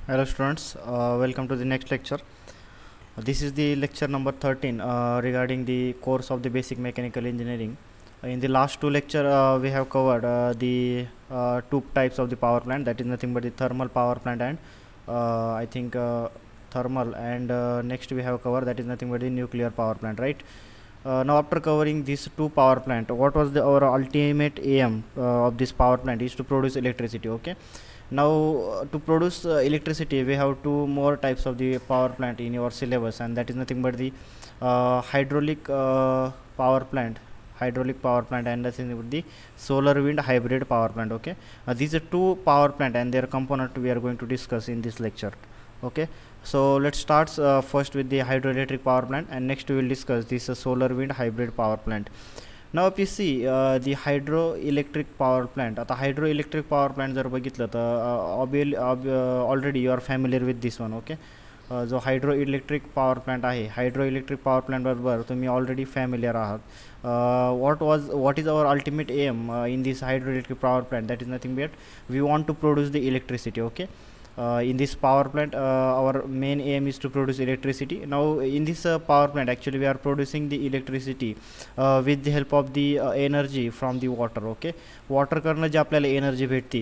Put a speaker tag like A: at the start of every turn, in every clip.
A: Hello students, welcome to the next lecture. This is the lecture number 13 regarding the course of the basic mechanical engineering. In the last two lecture we have covered the two types of the power plant, that is nothing but the thermal power plant and I think thermal, and next we have covered that is nothing but the nuclear power plant, right? Now after covering these two power plant, what was our ultimate aim of this power plant is to produce electricity. Okay, now to produce electricity we have two more types of the power plant in your syllabus, and that is nothing but the hydraulic power plant and nothing but the solar wind hybrid power plant. Okay, these are two power plant and their component we are going to discuss in this lecture. Okay, so let's start first with the hydroelectric power plant, and next we will discuss this solar wind hybrid power plant. Now if you see the hydroelectric power plant, आता hydroelectric power plant जर बघितलं तर already you are familiar with this one. Okay, जो hydroelectric power plant आहे, hydroelectric power प्लांटबरोबर तुम्ही already familiar आहात. what is our ultimate aim in this hydroelectric power plant? That is nothing but we want to produce the electricity. Okay, in this power plant our main aim is to produce electricity. Now in this power plant actually we are producing the electricity with the help of the energy from the water. Okay, water करणं जे आपल्याला energy भेटते,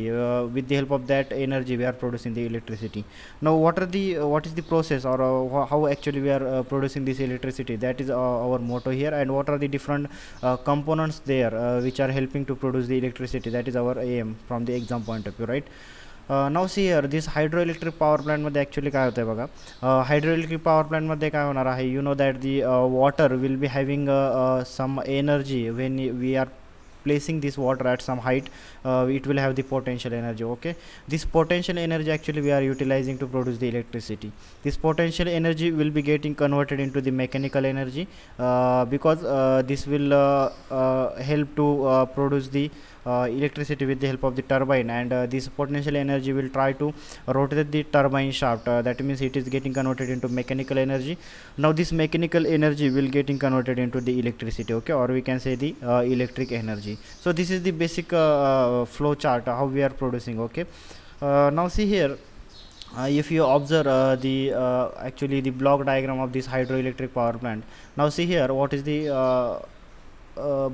A: with the help of that energy we are producing the electricity. Now what is the process, or how actually we are producing this electricity? That is our motto here. And what are the different components there which are helping to produce the electricity? That is our aim from the exam point of view, right? Now see here this hydroelectric power प्लांटमध्ये actually काय होतं आहे बघा. हायड्रोइलेक्ट्रिक power प्लांटमध्ये काय होणार आहे, you know that the water will be having some energy. When we are placing this water at some height, it will have the potential energy. Okay, this potential energy actually we are utilizing to produce the electricity. This potential energy will be getting converted into the mechanical energy because this will help to produce the electricity with the help of the turbine, and this potential energy will try to rotate the turbine shaft. That means it is getting converted into mechanical energy. Now this mechanical energy will getting converted into the electricity. Okay, or we can say the electric energy. So this is the basic flow chart how we are producing. Okay, now see here, if you observe the actually the block diagram of this hydroelectric power plant. Now see here, what is the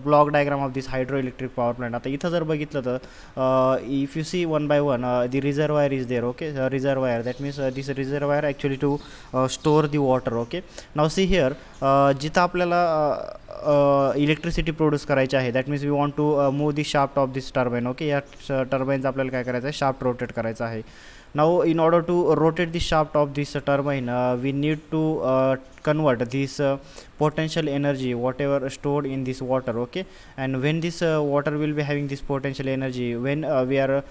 A: block diagram of this hydroelectric power plant. आता इथं जर बघितलं तर if you see one by one the reservoir is there. Okay, reservoir, that means this reservoir actually to store the water. Okay, now see here, जिथं आपल्याला electricity produce करायची आहे, that means we want to move the shaft of this turbine. Okay, या टर्बाईनचं आपल्याला काय करायचं आहे, शाफ्ट रोटेट करायचं आहे. Now in order to rotate the shaft of this turbine we need to convert this potential energy whatever stored in this water. Okay, and when this water will be having this potential energy, when we are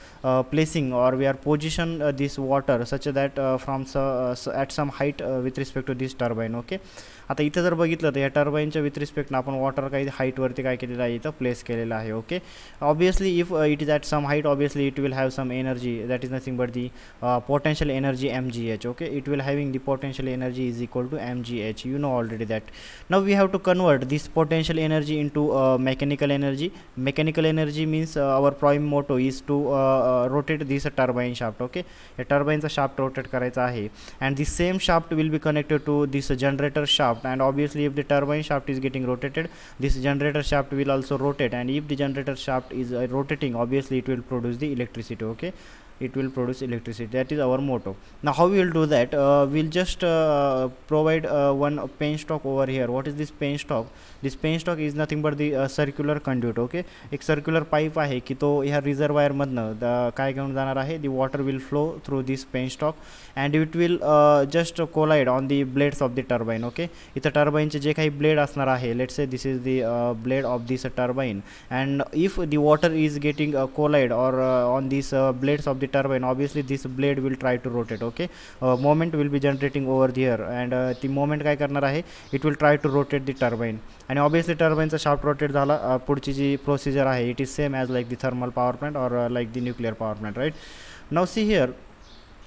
A: placing or we are position this water such that from at some height with respect to this turbine. Okay, आता इथं जर बघितलं तर या टर्बाईनच्या with रिस्पेक्टनं आपण water काही हाईटवरती काय केलेलं आहे, इथं प्लेस केलेलं आहे. Okay, obviously if it is at some height, obviously it will have some energy, that is nothing but the potential energy mgh. Okay, it will having the potential energy is equal to mgh, you know already that. Now we have to convert this potential energy into mechanical energy. Mechanical energy means our prime motto is to rotate this turbine shaft. Okay, या टर्बाईनचा shaft rotate करायचा आहे, and the same shaft will be connected to this generator shaft, and obviously if the turbine shaft is getting rotated, this generator shaft will also rotate, and if the generator shaft is rotating, obviously it will produce the electricity. Okay, it will produce electricity. That is our motto. Now how we will do that, we'll just provide one penstock over here. What is this penstock? This penstock is nothing but the circular conduit. Okay, एक circular pipe आहे की तो ह्या reservoir मधनं काय घेऊन जाणार आहे, the water will flow through this penstock and it will just collide on the blades of the turbine. Okay, इथं टर्बाईनचे जे काही ब्लेड असणार आहे, let's say this is the blade of this turbine, and if the water is getting collide or on these blades of the turbine, obviously this blade will try to rotate. Okay, moment will be generating over here, and the moment काय करणार आहे, it will try to rotate the turbine, आणि obviously टर्बाईनचा shaft rotate झाला. पुढची जी procedure आहे, it is same as like the thermal power plant or like the nuclear power plant. Right, now see here,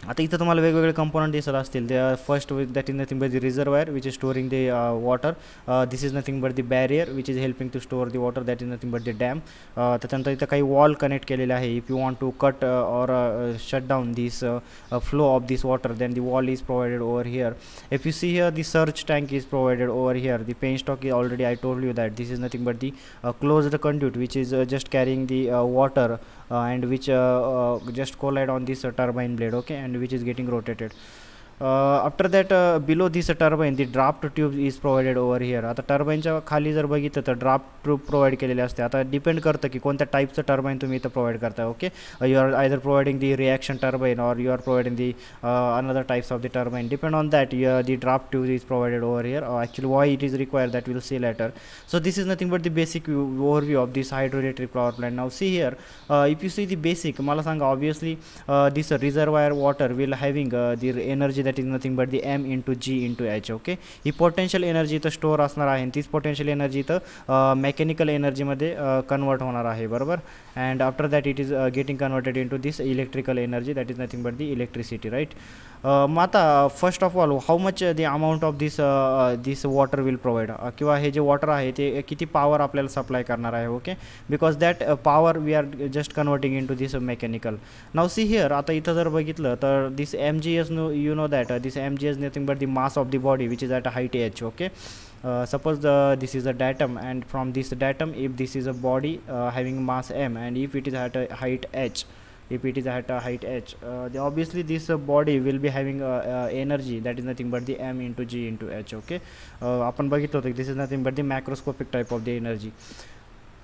A: आता इथं तुम्हाला वेगवेगळे कंपोनंट दिसत असतील. They first that is nothing but the reservoir which is storing the water. This is nothing but the barrier which is helping to store the water, that is nothing but the dam. त्याच्यानंतर इथं काही wall connect केलेले आहे. If you want to cut or shut down this flow of this water, then the wall is provided over here. If you see here, the surge tank is provided over here. The penstock is already, I told you that this is nothing but the closed conduit which is just carrying the water and which just collide on this turbine blade, okay, and which is getting rotated. After that, below this turbine the draft tube is provided over here. आता टर्बाईनच्या खाली जर बघितलं तर draft tube provide केलेले असते. आता depend करतं की कोणत्या टाईपचं टर्बाईन तुम्ही इथं प्रोव्हाइड करताय. Okay, you are either providing the reaction turbine or you are providing the another types of the turbine. Depend on that, the draft tube is provided over here. Actually why it is required, that we'll see later. So this is nothing but the basic overview of this hydroelectric power plant. Now see here, if you see the basic, मला सांगा, obviously this reservoir water will having the energy that is nothing but the m into g into h. okay, ही potential energy इथं store असणार आहे. तीच potential energy इथं mechanical एनर्जीमध्ये convert होणार आहे, बरोबर. And after that it is getting converted into this electrical energy, that is nothing but the electricity, right. मग आता first of all, how much the amount of this water will provide, किंवा हे जे water आहे ते किती power आपल्याला supply करणार आहे. Okay, because that power we are just converting into this mechanical. Now see here, आता इथं जर बघितलं तर this MGS, you know that this MGS nothing but the mass of the body which is at a height h. Okay, suppose this is a datum, and from this datum, if this is a body having mass m, and if it is at a height h, if it is at a height h, obviously this body will be having energy that is nothing but the m into g into h. okay, आपण बघितलं होतं, this is nothing but the macroscopic type of the energy.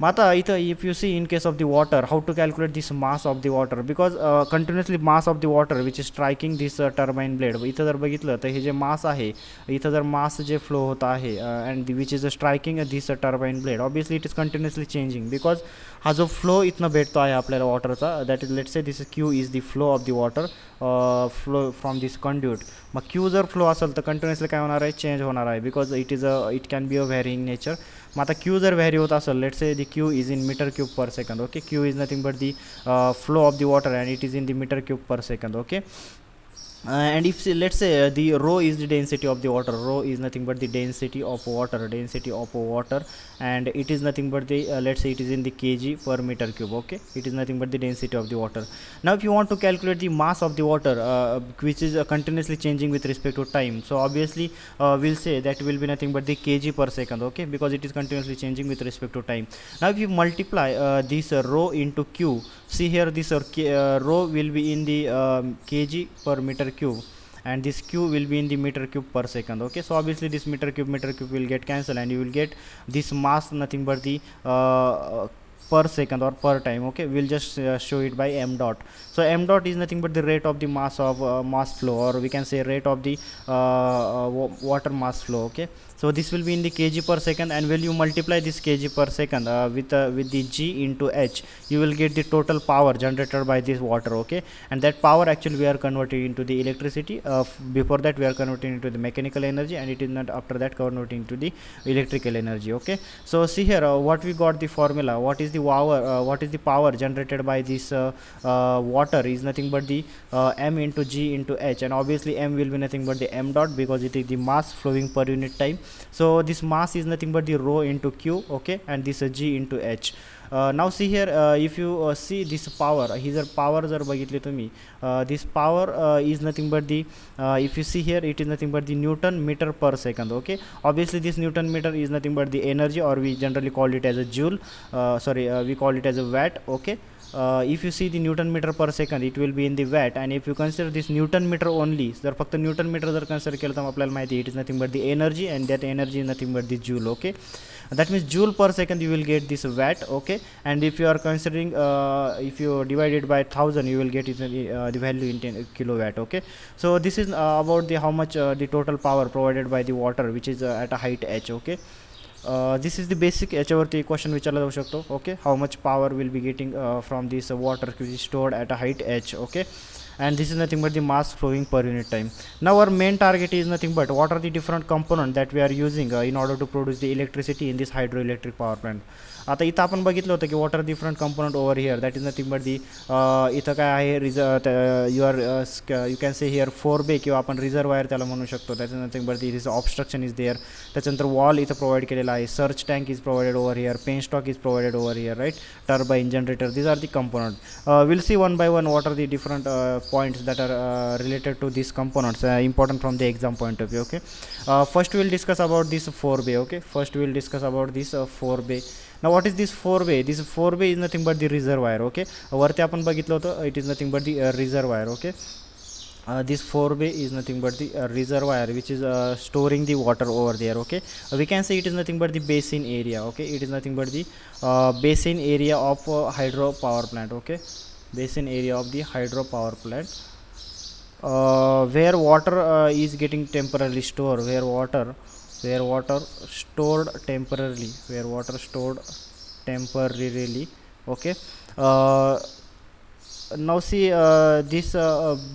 A: मग आता इथं if you see in case of the water, how to calculate this mass of the water, because continuously mass of the water which is striking this turbine blade. इथं जर बघितलं तर हे जे मास आहे, इथं जर मास जे फ्लो होत आहे and which is striking this turbine blade, obviously it is continuously changing, because हा जो फ्लो इथनं भेटतो आहे आपल्याला वॉटरचा, that is let say this Q is the flow of the water flow from this conduit. मग क्यू जर flow असेल तर कंटिन्युअसली काय होणार आहे, चेंज होणार आहे, because it can be a varying nature. मग आता क्यू जर व्हॅरी होत असेल, लेट से the Q is in metre cube per second. Okay, Q is nothing but the flow of the water and it is in the metre cube per second. Okay, and if let's say the rho is the density of the water, rho is nothing but the density of water, and it is nothing but the let's say it is in the kg per meter cube. okay, it is nothing but the density of the water. Now if you want to calculate the mass of the water which is continuously changing with respect to time, so obviously we'll say that will be nothing but the kg per second. okay, because it is continuously changing with respect to time. Now if you multiply this rho into q, see here this rho will be in the kg per meter cube, and this q will be in the meter cube per second. okay, so obviously this meter cube will get cancelled, and you will get this mass nothing but the per second or per time. okay, we'll just show it by m dot. So m dot is nothing but the rate of the mass of mass flow, or we can say rate of the water mass flow. okay, so this will be in the kg per second, and when you multiply this kg per second with the g into h, you will get the total power generated by this water. okay, and that power actually we are converting into the electricity. Before that we are converting into the mechanical energy, and it is not after that converting into the electrical energy. okay, so see here what we got the formula, what is the power generated by this water is nothing but the m into g into h, and obviously m will be nothing but the m dot, because it is the mass flowing per unit time. So this mass is nothing but the rho into q. okay, and this g into h. Now see here, if you see this power, here power जर बघितले तुम्ही, this power is nothing but the if you see here, it is nothing but the Newton meter per second. okay, obviously this Newton meter is nothing but the energy, or we generally call it as a joule, we call it as a watt. okay, if you see the Newton meter per second, it will be in the watt, and if you consider this Newton meter only, जर फक्त Newton metre जर consider केलं तर आपल्याला माहिती आहे, it is nothing but the energy, and that energy is nothing but the joule. okay, that means joule per second you will get this watt. okay, and if you are considering if you divide it by 1000, you will get it the value in 10 kilowatt. okay, so this is about the how much the total power provided by the water which is at a height h. okay, this is the basic याच्यावरती question विचारला जाऊ शकतो. okay, how much power will be getting from this water which is stored at a height h. okay, and this is nothing but the mass flowing per unit time. Now our main target is nothing but what are the different components that we are using in order to produce the electricity in this hydroelectric power plant. आता इथं आपण बघितलं होतं की water different component over here, that is nothing but the इथं काय आहे you can say here 4 bay किंवा आपण रिझर्वायर त्याला म्हणू शकतो, that is nothing but the is obstruction is there. त्याच्यानंतर वॉल इथं प्रोव्हाइड केलेला आहे, surge tank is provided over here, penstock is provided over here, right, turbine, generator, these are the component. We'll see one by one what are the different points that are related to these components, important from the exam point of view. Okay, first we'll discuss about this 4 bay. Okay, first we'll discuss about this 4 bay. Now what is this 4 bay? This 4 bay is nothing but the reservoir. Okay, वरती आपण बघितलं होतं, it is nothing but the reservoir. Okay, this 4 bay is nothing but the reservoir which is storing the water over there. Okay, we can say it is nothing but the basin area. Okay, it is nothing but the basin area of hydro power plant. Okay, basin area of the hydro power plant, where water is getting temporarily stored, where water stored temporarily, where water stored temporarily. Okay, now see this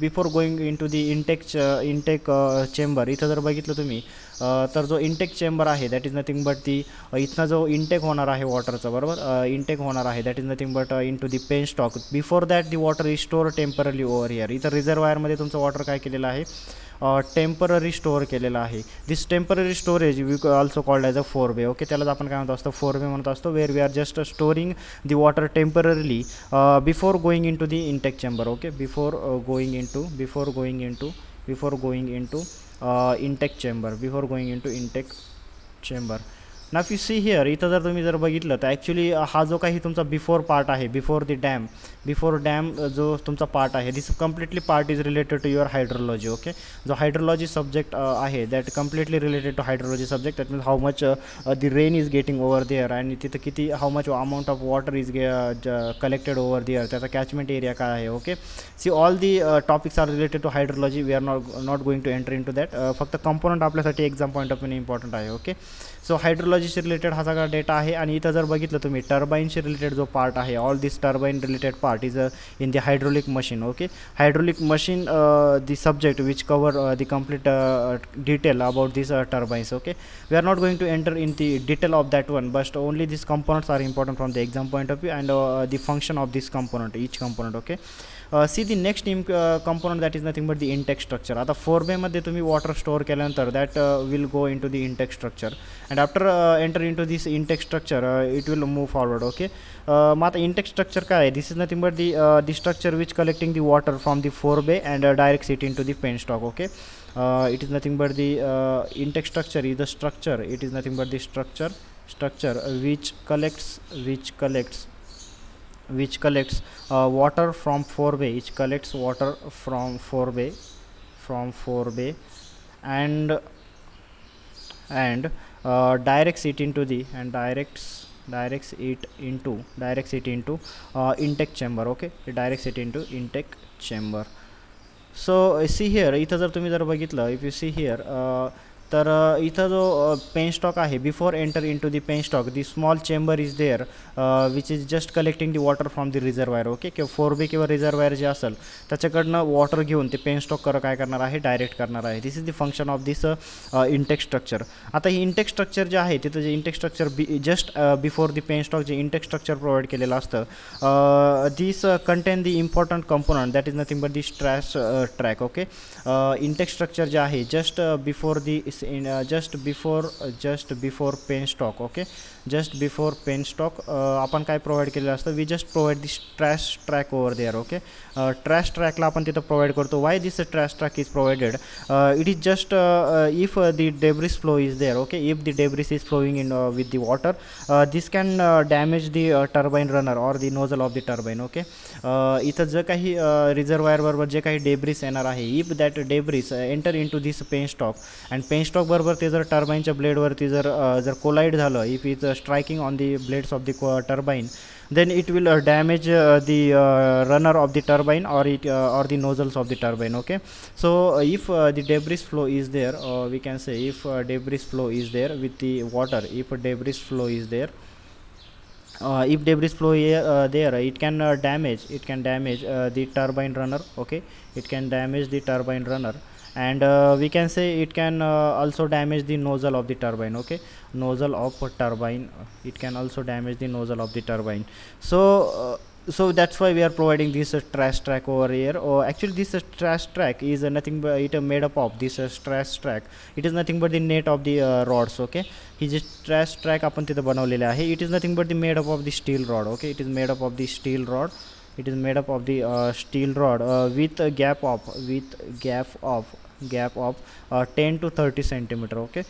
A: before going into the intake chamber, इथं जर बघितलं तुम्ही तर जो intake chamber आहे that is nothing but दी इथनं जो intake होणार आहे वॉटरचा, बरोबर, इंटेक होणार आहे that is nothing but in to the pen stock. Before that the water is store temporary over here. इथं रिझर्वायरमध्ये तुमचं वॉटर काय केलेलं आहे, टेम्पररी स्टोअर केलेलं आहे. This temporary storage we also called as a 4 bay. Okay, त्यालाच आपण काय म्हणतो असतो 4 bay म्हणत असतो, where we are just storing the water temporarily before going in to the intake chamber. Okay, before going in to intake chamber. ना if you see here, इथं जर तुम्ही जर बघितलं तर ॲक्च्युली हा जो काही तुमचा बिफोर पार्ट आहे, बिफोर डॅम जो तुमचा पार्ट आहे, this completely part is related to your hydrology. Okay, जो हायड्रोलॉजी सब्जेक्ट आहे that completely related to hydrology subject. That means how much the rain is getting over there, आणि तिथं किती how much amount of water is collected over there, त्याचा catchment area काय आहे. Okay, see all the topics are related to hydrology. We are not going to enter in to that. फक्त component आपल्यासाठी exam point of व्ह्यूने important आहे. Okay, so हायड्रोलॉजीशी related हा सगळा डेटा आहे. आणि इथं जर बघितलं तुम्ही टर्बाईनशी रिलेटेड जो पार्ट आहे, all this turbine related part is in the hydraulic machine. Okay, hydraulic machine, the subject which cover the complete detail about these turbines. Okay, we are not going to enter in the detail of that one, but only these components are important from the exam point of view, and the function of this component, each component. Okay, see the next component, that is nothing but the intake structure. आता 4 bay मध्ये तुम्ही water store केल्यानंतर that will go in to the intake structure, and after enter in to this intake structure it will move forward. Okay, मग आता intake structure काय आहे, this is nothing but the structure which collecting the water from the 4 bay and direct it into the pen stock. Okay, it is nothing but the intake structure is the structure, it is nothing but the structure which collects water from 4 bay, which collects water from 4 bay and directs it into the directs it into intake chamber. Okay, it directs it into intake chamber. So see here, इथं जर तुम्ही जर बघितलं, if you see here, तर इथं जो penstock आहे, before enter in to the pen stock the small chamber is there which is just collecting the water from the reservoir. Okay, किंवा 4 bay किंवा रिझर्वायर जे असेल त्याच्याकडनं वॉटर घेऊन ते पेन स्टॉक काय करणार आहे, डायरेक्ट करणार आहे. This is the function of this intake structure. आता ही इंटेक स्ट्रक्चर जे आहे तिथं जे intake structure just before the pen stock जे इंटेक स्ट्रक्चर प्रोव्हाइड केलेलं असतं, this contain the important component, that is nothing but the trash track. Okay, intake structure जे आहे just before the just before pen stock. Okay, just before pen stock आपण काय provide केलेलं असतं, we just provide this trash track over there. Okay, trash ट्रॅकला आपण तिथं provide करतो. Why this trash track is provided, it is just if the debris flow is there. Okay, if the debris is flowing in with the water, this can damage the turbine runner or the nozzle of the turbine. Okay, इथं जे काही reservoir बरोबर जे काही debris येणार आहे, if that debris enter in to this penstock and penstock बरोबर ते जर टर्बाईनच्या ब्लेडवरती जर कोलाईड झालं, if is striking on the blades of the turbine, then it will damage the runner of the turbine or the nozzles of the turbine. Okay, so if the debris flow is there, we can say if debris flow is there with the water, if debris flow is there if debris flow here there, it can damage the turbine runner. Okay, it can damage the turbine runner, and we can say it can also damage the nozzle of the turbine. Okay, nozzle of a turbine, it can also damage the nozzle of the turbine. So that's why we are providing this trash track over here. Or actually this trash track is nothing but it made up of this trash track. It is nothing but the net of the rods. Okay, he just trash track आपण तिथं बनवलेले आहे. It is nothing but the made up of the steel rod. Okay, it is made up of the steel rod. It is made up of the steel rod with a gap of 10 to 30 centimeter. Okay,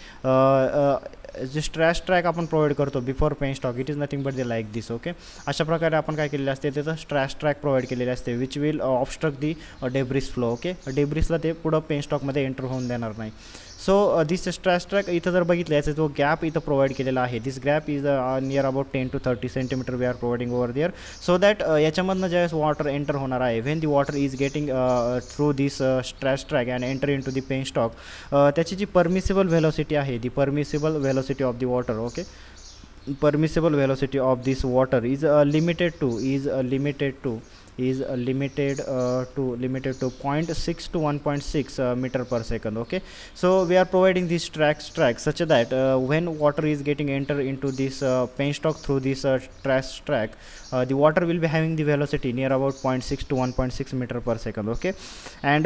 A: just trash track आपण provide करतो before penstock. It is nothing but the like this. Okay, अशा प्रकारे आपण काय केलेलं असते तिथं trash track provide केलेले असते which will obstruct the debris flow. Okay, डेब्रिसला ते पुढं पेन स्टॉकमध्ये एंटर होऊन देणार नाही. सो दिस ट्रॅश ट्रॅक इथं जर बघितलं याचा जो गॅप इथं प्रोव्हाइड केलेला आहे, this gap is near about 10 to 30 centimeter we are providing over there, so that याच्यामधनं ज्यावेळेस वॉटर एंटर होणार आहे, when the water is getting through this trash track and enter in to the pen stock, त्याची जी permissible velocity आहे, the permissible velocity of the water. Okay, permissible velocity of this water is limited to 0.6 to 1.6 meter per second. Okay, so we are providing this track such that when water is getting enter into this penstock through this track, the water will be having the velocity near about 0.6 to 1.6 meter per second. Okay, and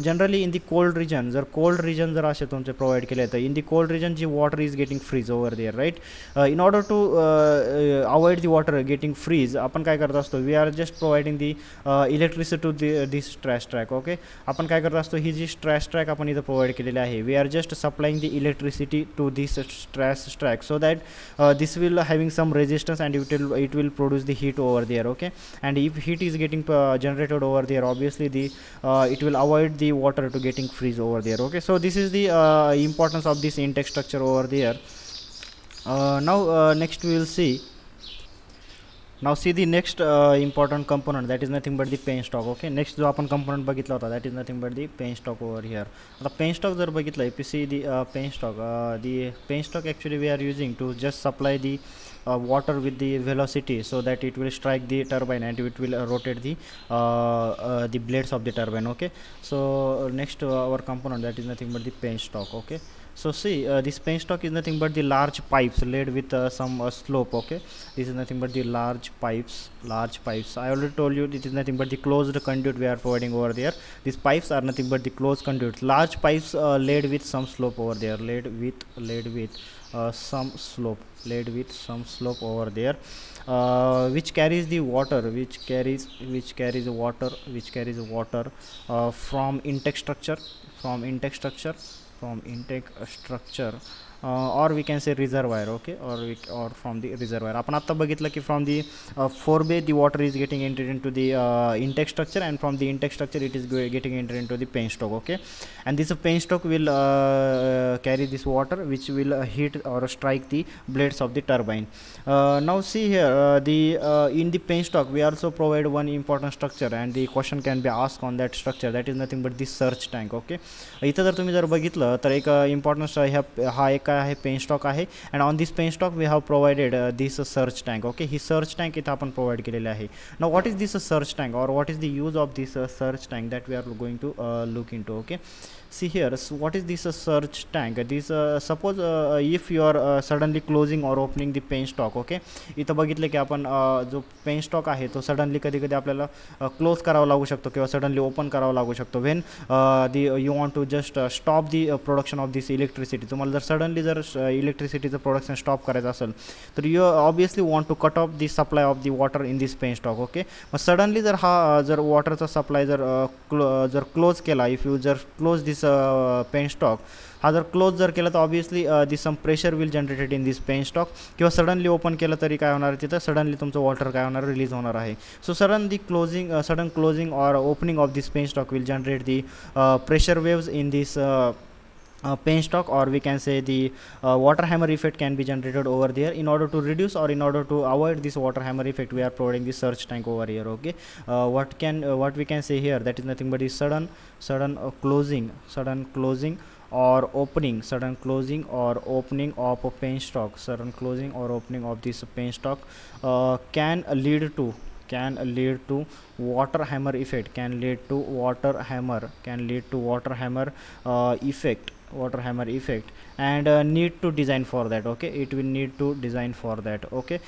A: generally in the cold region, जर असे तुमचे provide केले तर in the cold region ji water is getting freeze over there, right? In order to avoid the water getting freeze, आपण काय करत असतो, we are just providing the electricity to this trash track. Okay, आपण काय करत असतो, ही जी trash track आपण इथं प्रोव्हाइड केलेली आहे, we are just supplying the electricity to this trash track so that this will having some resistance and it will produce the heat over there. Okay, and if heat is getting generated over there, obviously the it will avoid the water to getting freeze over there. Okay, so this is the importance of this intake structure over there. Now next we will see the next important component, that is nothing but the penstock. Okay, next जो आपण component बघितला होता, that is nothing but the penstock over here. आता penstock जर बघितलं, if you see the penstock actually we are using to just supply the water with the velocity so that it will strike the turbine and it will rotate the blades of the turbine. Okay, so next our component, that is nothing but the penstock. Okay, so see this penstock is nothing but the large pipes laid with some slope. Okay, this is nothing but the large pipes. I already told you it is nothing but the closed conduit we are providing over there. These pipes are nothing but the closed conduits, large pipes laid with some slope over there, laid with some slope over there, which carries the water, from intake structure, or we can say reservoir. Okay, or from the reservoir. आपण आता बघितलं की from the forebay the water is getting entered into the intake structure, and from the intake structure it is getting entered into the penstock. Okay, and this penstock will carry this water which will hit or strike the blades of the turbine. Now see here in the penstock we also provide one important structure, and the question can be asked on that structure, that is nothing but the surge tank. Okay, इथं जर तुम्ही जर बघितलं तर एक importance हा एक काय आहे, पेनस्टॉक आहे, and on this penstock we have provided this surge tank. Okay, ही सर्च टँक इथं आपण प्रोव्हाइड केलेली आहे. Now what is this surge tank, or what is the use of this surge tank, that we are going to look into. Okay, see here, so what is this surge tank? This suppose if you are suddenly closing or opening the penstock. Okay, इथं बघितलं की आपण जो penstock आहे तो suddenly कधी कधी आपल्याला क्लोज करावा लागू शकतो किंवा सडनली ओपन करावा लागू शकतो. When you want to just stop the production of this electricity, तुम्हाला जर सडनली जर इलेक्ट्रिसिटीचं प्रोडक्शन स्टॉप करायचं असेल तर you obviously want to cut off the supply of the water in this penstock. Okay, मग सडनली जर जर वॉटरचा सप्लाय जर क्लोज केला, इफ यू जर क्लोज दिस पेनस्टॉक, हा जर क्लोज जर केलं तर obviously this some pressure will generated in this penstock, किंवा सडनली ओपन केलं तरी काय होणार आहे, तिथं सडनली तुमचं वॉटर काय होणार, रिलीज होणार आहे. So sudden closing or opening of this penstock will generate the pressure waves in this penstock, or we can say the water hammer effect can be generated over there. In order to reduce or in order to avoid this water hammer effect, we are providing the surge tank over here. Okay, what we can say here, that is nothing but is sudden closing or opening, sudden closing or opening of a penstock, sudden closing or opening of this penstock can lead to water hammer effect, can lead to water hammer effect, and need to design for that. Okay, it will need to design for that. Okay,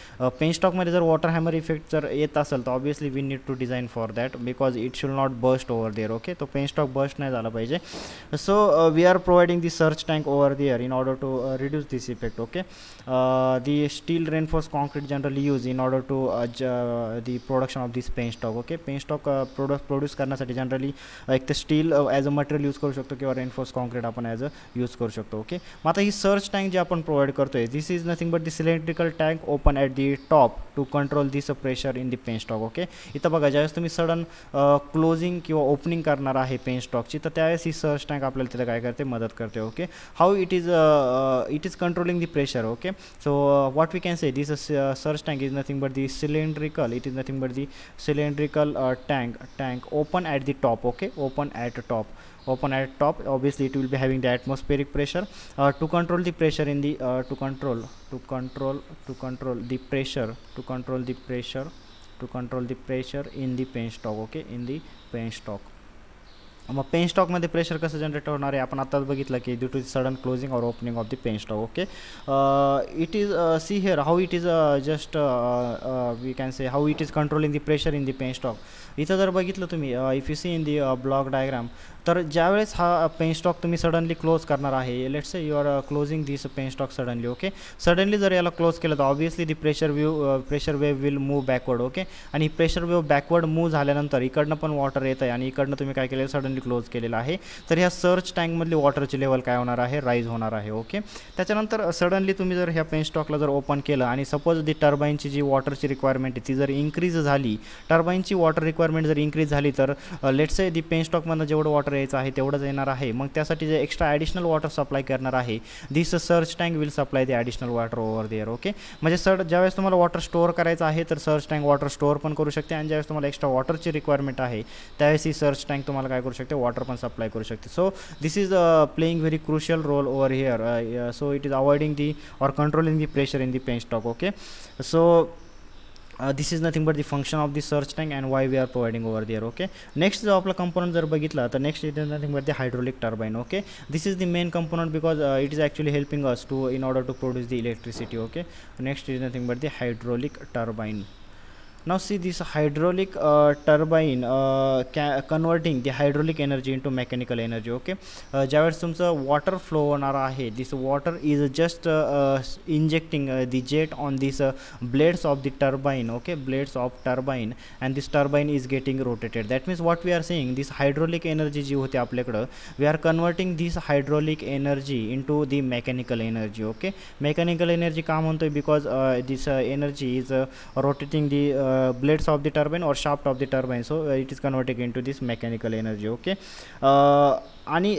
A: penstock मध्ये जर water hammer effect जर येत असेल तर obviously we need to design for that because it should not burst over there. Okay, तो penstock burst नाही झाला पाहिजे. So we are providing the surge tank over there in order to reduce this effect. Okay, the steel reinforced concrete generally used in order to the production of this penstock. Okay, penstock produce करण्यासाठी generally एक तर steel as a material use करू शकतो किंवा reinforce concrete आपण as a use करू शकतो. Okay, मग आता ही सर्च टँक जे आपण प्रोव्हाइड करतोय, this is nothing but the cylindrical tank open at the top to control this pressure in the penstock. Okay, इथं बघा ज्यावेळेस तुम्ही सडन क्लोजिंग किंवा ओपनिंग करणार आहे पेनस्टॉकची तर त्यावेळेस ही सर्च टँक आपल्याला तिथं काय करते, मदत करते. Okay, how it is controlling the pressure. Okay, so what we can say this surge tank is nothing but the cylindrical, it is nothing but the cylindrical tank open at the top. Okay, open at top, obviously it will be having the atmospheric pressure to control the pressure in the to control the pressure in the penstock. Okay, in the penstock. मग पेनस्टॉकमध्ये pressure कसं generate होणार आहे आपण आताच बघितलं की due to sudden closing or opening of the penstock. Okay, it is see here how it is just we can say how it is controlling the pressure in the penstock. इथं जर बघितलं तुम्ही if you see in the block diagram, तर ज्यावेळेस हा penstock तुम्ही suddenly close करणार आहे, let's say you are closing this penstock suddenly. Okay, suddenly जर याला क्लोज केलं तर obviously the pressure wave will move backward. Okay, आणि प्रेशर वेव बॅकवर्ड मूव झाल्यानंतर इकडनं पण वॉटर येतं आहे आणि इकडनं तुम्ही काय केलं, सडनली क्लोज केलेलं आहे, तर ह्या सर्च टँकमधली वॉटरची लेवल काय होणार आहे, राईज होणार आहे. ओके, त्याच्यानंतर सडनली तुम्ही जर ह्या पेनस्टॉकला जर ओपन केलं आणि सपोज दी टर्बाईनची जी वॉटरची रिक्वायरमेंट आहे ती जर इन्क्रीज झाली, टर्बाईनची वॉटर रिक्वायरमेंट जर इन्क्रीज झाली तर लेट्स से दी पेनस्टॉकमधनं जेवढं वॉटर यायचं आहे तेवढंच येणार आहे. मग त्यासाठी जे एक्स्ट्रा ॲडिशनल वॉटर सप्लाय करणार आहे, this surge tank will supply the additional water over there. Okay, म्हणजे ज्यावेळेस तुम्हाला वॉटर स्टोअर करायचं आहे तर सर्च टँक वॉटर स्टोअर पण करू शकते आणि ज्यावेळेस तुम्हाला एक्स्ट्रा वॉटरची रिक्वायरमेंट आहे त्यावेळेस ही सर्च टँक तुम्हाला काय करू शकते, वॉटर पण सप्लाय करू शकते. So this is playing very crucial role over here. So it is avoiding the or controlling the pressure in the penstock. Okay, so this is nothing but the function of the surge tank and why we are providing over there. Okay, next जो आपला component जर बघितला तर next it is nothing but the hydraulic turbine. Okay, this is the main component because it is actually helping us to in order to produce the electricity. Okay, next is nothing but the hydraulic turbine. Now see this hydraulic turbine converting the hydraulic energy into mechanical energy. Okay, ज्यावेळेस तुमचं water flow होणार आहे, this water is just injecting the jet on these blades of the turbine. Okay, blades of turbine, and this turbine is getting rotated. That means what we are saying, this hydraulic energy जी होती आपल्याकडं, we are converting this hydraulic energy into the mechanical energy. Okay, mechanical energy का म्हणतोय because this energy is rotating the blades of the turbine or shaft of the turbine, so it is converting into this mechanical energy. Okay, आणि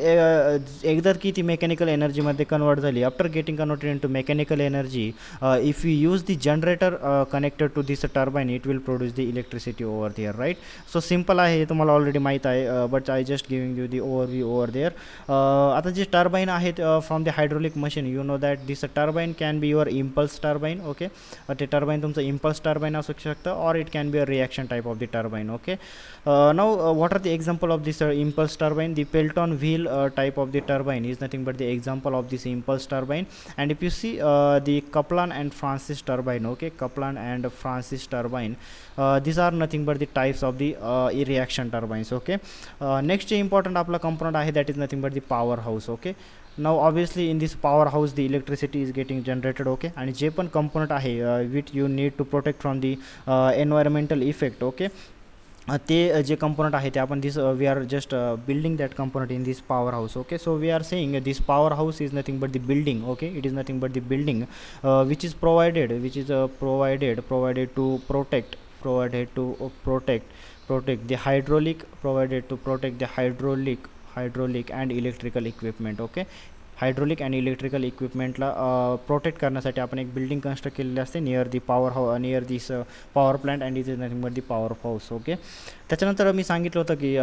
A: एकदा की ती mechanical एनर्जीमध्ये convert झाली, after getting converted into mechanical energy, if you use the generator connected to this turbine, it will produce the electricity over there. Right, so simple आहे, हे तुम्हाला already माहीत आहे, but I just giving you the overview over there. आता जे turbine आहेत from the hydraulic machine, you know that this turbine can be your impulse turbine. Okay, ते turbine तुमचं इम्पल्स टर्बाईन असू शकतं or it can be a reaction type of the turbine. Okay, now what are the example of this impulse turbine? The Pelton wheel type of the turbine is nothing but the example of this impulse turbine. And if you see the Kaplan and Francis turbine, okay, Kaplan and Francis turbine, these are nothing but the types of the reaction turbines. Okay, next important आपला component आहे, that is nothing but the powerhouse. Okay, now obviously in this powerhouse the electricity is getting generated. Okay, आणि जे पण component आहे which you need to protect from the environmental effect. Okay, ते जे component आहे ते आपण this we are just building that component in this power house. Okay, so we are saying this power house is nothing but the building. Okay, it is nothing but the building which is provided to protect the hydraulic, provided to protect the hydraulic and electrical equipment. Okay, hydraulic आणि electrical इक्विपमेंटला protect करण्यासाठी आपण एक building construct केलेली असते near the near this power plant and it is nothing but the power house. Okay, त्याच्यानंतर मी सांगितलं होतं की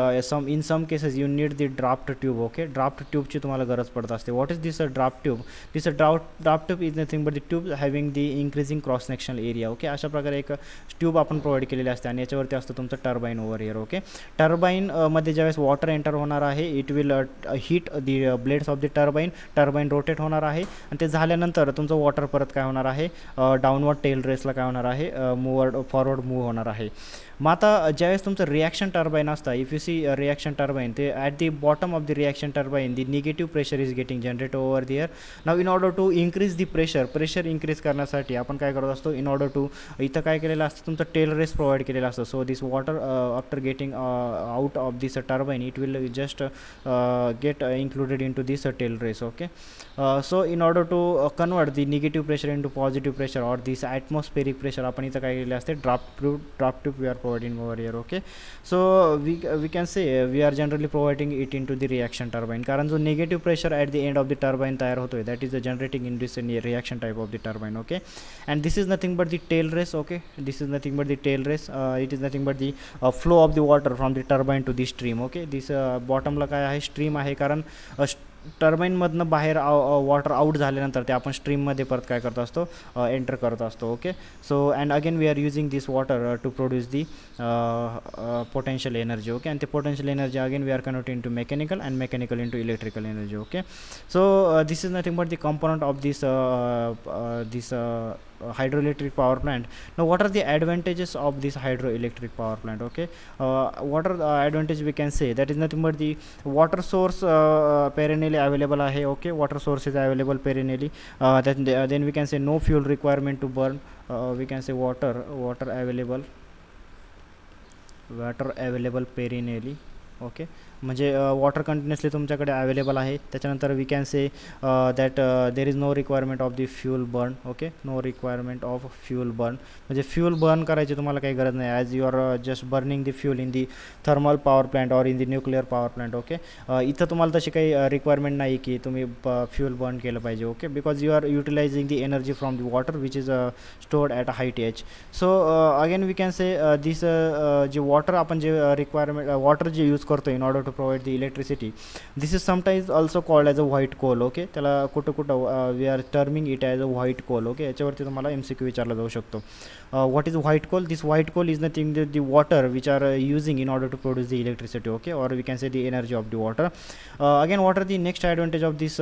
A: in some cases you need the draft tube. Okay, draft ट्यूबची तुम्हाला गरज पडत असते. What is this draft tube? This draft tube is nothing but the tube having the increasing cross sectional area. Okay, अशा प्रकारे एक ट्यूब आपण provide केलेली असते आणि याच्यावरती असतं तुमचं टर्बाईन ओव्हर हिअर. ओके, टर्बाईनमध्ये ज्यावेळेस वॉटर एंटर होणार आहे it will heat the blades of the turbine rotate होणार आहे आणि ते झाल्यानंतर तुमचं वॉटर परत काय होणार आहे, डाऊनवर्ड टेल रेसला काय होणार आहे, फॉरवर्ड मूव्ह होणार आहे. मग आता ज्यावेळेस तुमचं रिॲक्शन टर्बाईन असतं, if you see reaction turbine, ते at the bottom of the reaction turbine the negative pressure is getting generate over there. Now in order to increase the pressure increase करण्यासाठी आपण काय करत असतो, इन ऑर्डर टू इथं काय केलेलं असतं, तुमचं टेल रेस प्रोव्हाइड केलेलं असतं. So this water after getting out of this turbine it will just get included into this tail race. Okay, so in order to convert the negative pressure into positive pressure or this atmospheric pressure आपण इथं काय केलेलं असते, draft tube we are providing over here. Okay, so we can say we are generally providing it into the reaction turbine, कारण जो negative pressure at the end of the turbine तयार होतोय that is the generating in this reaction type of the turbine. Okay, and this is nothing but the tail race. Okay, this is nothing but the tail race. It is nothing but the flow of the water from the turbine to the stream. Okay, this bottom ला काय आहे, stream आहे, कारण टर्बाईनमधनं बाहेर water out झाल्यानंतर ते आपण स्ट्रीममध्ये परत काय करत असतो, एंटर करत असतो. Okay, so and again we are using this water to produce the potential energy. Okay, and the potential energy again we are converting into mechanical and mechanical into electrical energy. Okay, so this is nothing but the component of this hydroelectric power plant. Now what are the advantages of this hydroelectric power plant? Okay, what are the advantage we can say, that is nothing but the water source perennially available आहे. Okay, water source is available perennially. Then we can say no fuel requirement to burn. We can say water available perennially. Okay, म्हणजे water continuously तुमच्याकडे available आहे. त्याच्यानंतर we can say that there is no requirement of the fuel burn. Okay, no requirement of fuel burn म्हणजे fuel burn करायची तुम्हाला काही गरज नाही, as you are just burning the fuel in the thermal power plant or in the nuclear power plant. Okay, इथं तुम्हाला तशी काही रिक्वायरमेंट नाही की तुम्ही फ्यूल बर्न केलं पाहिजे. Okay, because you are utilising the energy from the water which is stored at a high TH. So again we can say this जे वॉटर आपण जे रिक्वायरमेंट वॉटर जे यूज करतो in order to provide the electricity, this is sometimes also called as a white coal. Okay, त्याला कुठं we are terming it as a white coal. Okay, याच्यावरती तुम्हाला MCQ विचारला जाऊ शकतो. What is white coal? This white coal is nothing the water which are using in order to produce the electricity. Okay, or we can say the energy of the water. Again, what are the next advantage of this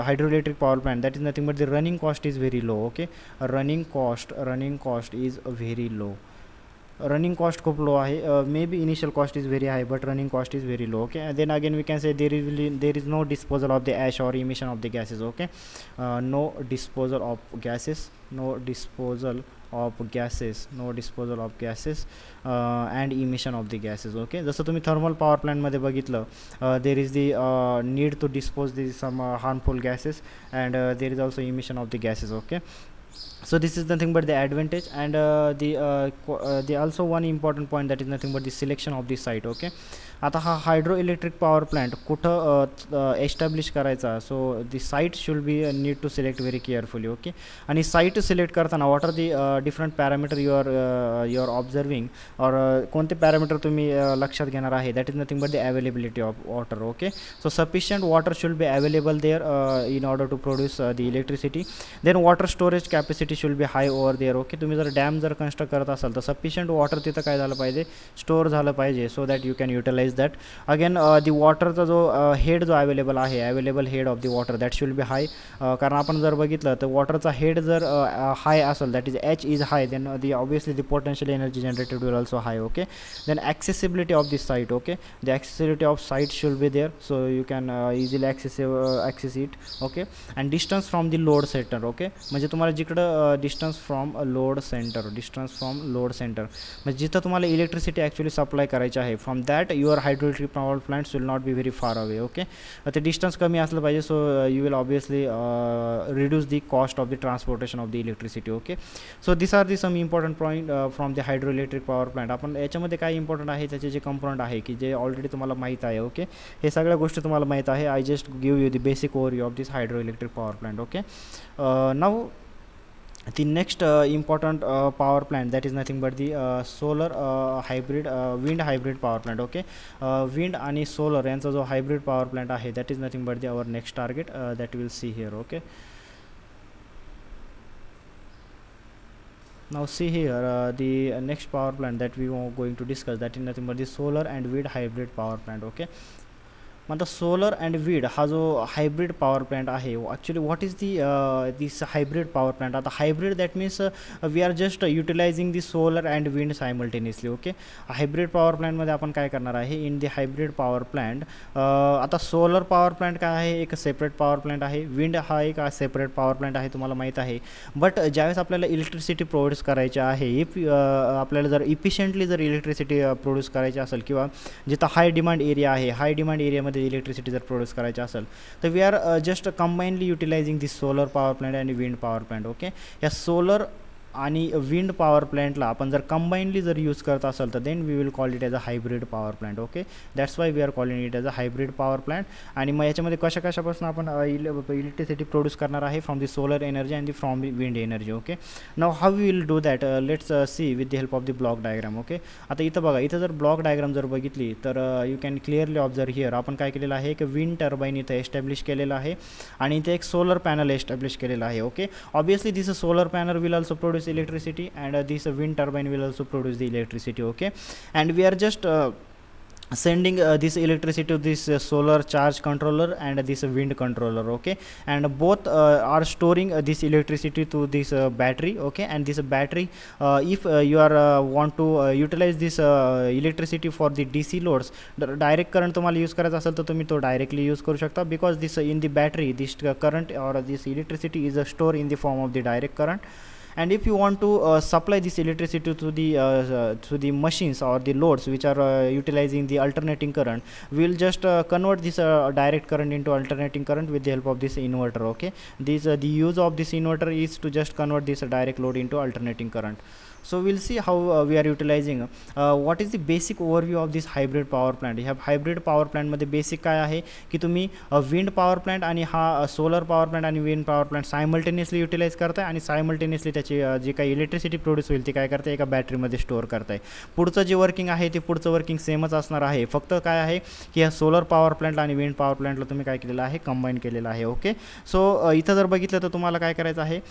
A: hydroelectric power plant? That is nothing but the running cost is very low. Okay, running cost is very low. Running cost खूप low आहे. Maybe initial cost is very high but running cost is very low. Okay, then again we can say there is no disposal of the ash or emission of the gases. Okay, no disposal of gases and emission of the gases. Okay, जसं तुम्ही thermal power प्लॅनमध्ये बघितलं, there is the need to dispose the some harmful gases and there is also emission of the gases. Okay, so this is nothing but the advantage, and the also one important point, that is nothing but the selection of the site. Okay, आता हा hydro electric power plant कुठं establish करायचा, so the site should be need to select very carefully. Okay, आणि site select करताना what are the different parameter you are observing, or कोणते parameter तुम्ही लक्षात घेणार आहे, that is nothing but the availability of water. Okay, so sufficient water should be available there in order to produce the electricity. Then water storage capacity should be hi over there. Okay, तुम्ही जर dam जर construct करत असाल तर sufficient water तिथं काय झालं पाहिजे, स्टोअर झालं पाहिजे, so that you can utilize that. Again, the waterचा जो हेड जो अवेलेबल आहे, available head of the water, that should be high. कारण आपण जर बघितलं तर वॉटरचा हेड जर हाय असेल, that is H is high, then the obviously the potential energy generated will also high. Okay, then accessibility of this site. Okay, the accessibility of site should be there, so you can easily access it. Okay, and distance from the load centre. Okay, म्हणजे तुम्हाला जिकडं distance from load centre म्हणजे जिथं तुम्हाला electricity actually supply करायची आहे, from that your hydroelectric power plants will not be very far away. Okay, ते distance कमी असलं पाहिजे. So you will obviously reduce the cost of the transportation of the electricity. Okay, so this are the some important point from the hydroelectric power plant. आपण याच्यामध्ये काय important आहे त्याचे जे component आहे की जे ऑलरेडी तुम्हाला माहीत आहे. ओके, हे सगळ्या गोष्टी तुम्हाला माहीत आहे. I just give you the basic overview of this hydroelectric power plant. Okay, now the next important power plant, that is nothing but the solar hybrid wind hybrid power plant. Okay, wind आणि solar यांचा जो hybrid power plant आहे, that is nothing but the our next target that we will see here. Okay, now see here the next power plant that we are going to discuss, that is nothing but the solar and wind hybrid power plant. Okay, आता solar and wind हा जो hybrid power plant आहे, actually what is the this hybrid power plant. आता hybrid that means we are just utilizing the solar and wind simultaneously. Okay, hybrid power प्लांटमध्ये आपण काय करणार आहे in the hybrid power plant. आता solar power plant काय आहे, एक सेपरेट पॉवर प्लांट आहे. विंड हा एक सेपरेट पॉवर प्लांट आहे, तुम्हाला माहीत आहे. बट ज्यावेळेस आपल्याला इलेक्ट्रिसिटी प्रोड्यूस करायची आहे, इफ आपल्याला जर इफिशियंटली जर इलेक्ट्रिसिटी प्रोड्यूस करायची असेल किंवा जिथं हाय डिमांड एरिया आहे, हाय डिमांड एरियामध्ये इलेक्ट्रिसिटी जर प्रोड्यूस करायची असेल तर we are just combinedly utilising this solar power plant आणि विंड पॉवर प्लांट. ओके, या सोलर आणि विंड पॉवर प्लांटला आपण जर कंबाइनली जर यूज करत असेल तर then we will call it as a hybrid power plant. Okay, that's why we are calling it as a hybrid power plant. आणि मग याच्यामध्ये कशापासून आपण इलेक्ट्रिसिटी प्रोड्यूस करणार आहे, from the solar energy and the from wind energy. Okay, now how we will do that, let's see with the help of the block diagram. Okay, आता इथं बघा, इथं जर ब्लॉक डायग्राम जर बघितली तर you can clearly observe here. आपण काय केलेलं आहे की विंड टर्बाईन इथं एस्टॅब्लिश केलेलं आहे आणि इथे एक सोलर पॅनल एस्टॅब्लिश केलेलं आहे. Okay, obviously this solar panel will also produce electricity and this wind turbine will also produce the electricity. Okay, and we are just sending this electricity to this solar charge controller and this wind controller. Okay, and both are storing this electricity to this battery. Okay, and this battery if you are want to utilize this electricity for the DC loads, direct current तुम्हाला use करायचा असेल तर तुम्ही तो directly use करू शकता, because this in the battery this current or this electricity is stored in the form of the direct current. And if you want to supply this electricity to the machines or the loads which are utilizing the alternating current, we will just convert this direct current into alternating current with the help of this inverter. Okay, this the use of this inverter is to just convert this direct load into alternating current. So we'll see how we are utilizing what is the basic overview of this hybrid power plant. ह्या hybrid power प्लांटमध्ये basic काय आहे की तुम्ही wind power plant आणि हा solar power plant आणि wind power plant simultaneously utilise करताय आणि सायमल्टेनियसली त्याची जी काही इलेक्ट्रिसिटी प्रोड्यूस होईल ती काय करताय एका बॅटरीमध्ये स्टोअर करताय. पुढचं जे वर्किंग आहे ते पुढचं वर्किंग सेमच असणार आहे, फक्त काय आहे की ह्या सोलर पॉवर प्लांटला आणि विंड पॉवर प्लांटला तुम्ही काय केलेलं आहे, कंबाईन केलेलं आहे. ओके, सो इथं जर बघितलं तर तुम्हाला काय करायचं आहे,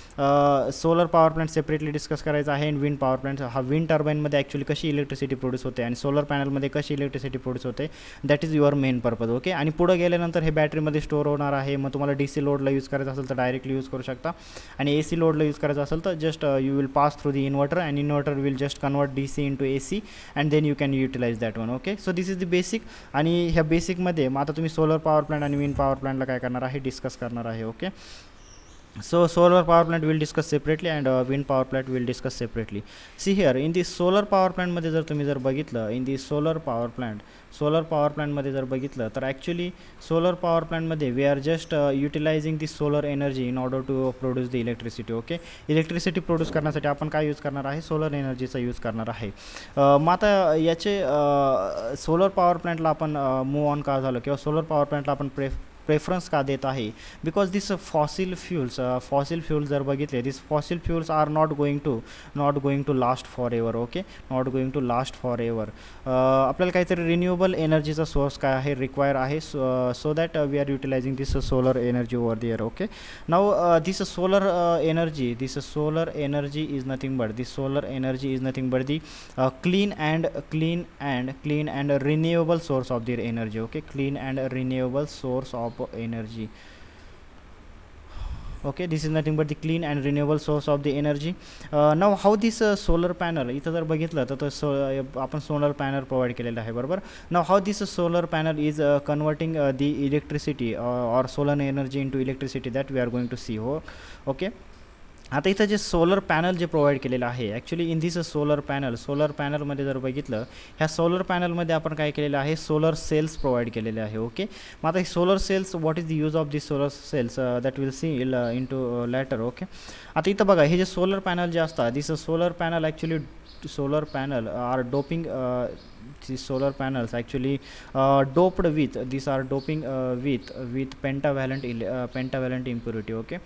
A: solar power plant separately discuss करायचं आहे आणि विंड पॉवर प्लांट हा विंड टर्बाईनमध्ये ॲक्च्युली कशी इलेक्ट्रिसिटी प्रोड्यूस होते आणि सोलर पॅनलमध्ये कशी इलेक्ट्रिसिटी प्रोड्यूस होते, that is your main purpose. Okay, आणि पुढं गेल्यानंतर हे बॅटरीमध्ये स्टोअर होणार आहे. मग तुम्हाला DC लोडला यूज करायचं असेल तर डायरेक्टली यूज करू शकता आणि AC लोडला यूज करायचं असेल तर just you will pass through the inverter and inverter will just convert DC into AC and then you can utilise that one. Okay, so this is the basic. आणि ह्या बेसिकमध्ये मग आता तुम्ही सोलर पॉवर प्लांट आणि wind power प्लांटला काय करणार आहे, डिस्कस करणार आहे. ओके, so solar power plant will discuss separately and wind power plant will discuss separately. See here in the solar power plant मध्ये जर तुम्ही जर बघितलं, in the solar power plant मध्ये जर बघितलं तर ॲक्च्युली सोलर पॉवर प्लांटमध्ये we are just utilizing the solar energy in order to produce the electricity. Okay, electricity produce करण्यासाठी आपण काय यूज करणार आहे, सोलर एनर्जीचा यूज करणार आहे. मग आता याचे सोलर पॉवर प्लांटला आपण मूव ऑन का झालं किंवा सोलर पॉवर प्लांटला आपण प्रेफरन्स का देत आहे, बिकॉज दिस फॉसिल फ्युल्स जर बघितले, this fossil fuels are not going to last forever. Okay, not going to last forever. आपल्याला काहीतरी रिन्युएबल एनर्जीचा सोर्स काय आहे, रिक्वायर आहे, so that we are utilising this solar energy over there. Okay, now this solar energy is nothing but the clean and renewable source of their energy. Okay, clean and renewable source of energy. Okay, this is nothing but the clean and renewable source of the energy. Now how this solar panel, इथं जर बघितलं तर आपण solar panel provide केलेलं आहे, बरोबर. Now how this solar panel is converting the electricity or solar energy into electricity, that we are going to see. Okay, आता इथं जे सोलर पॅनल जे प्रोव्हाइड केलेलं आहे, ॲक्च्युली इन दिस सोलर पॅनलमध्ये जर बघितलं, ह्या सोलर पॅनलमध्ये आपण काय केलेलं आहे, सोलर सेल्स प्रोव्हाइड केलेले आहे. ओके, मग आता हे solar cells, what is the use of this solar cells, that will see into later. Okay, आता इथं बघा, हे जे सोलर पॅनल जे असतात, this solar panel actually solar panel are doping the solar panels actually doped with, these are doping with pentavalent impurity. Okay,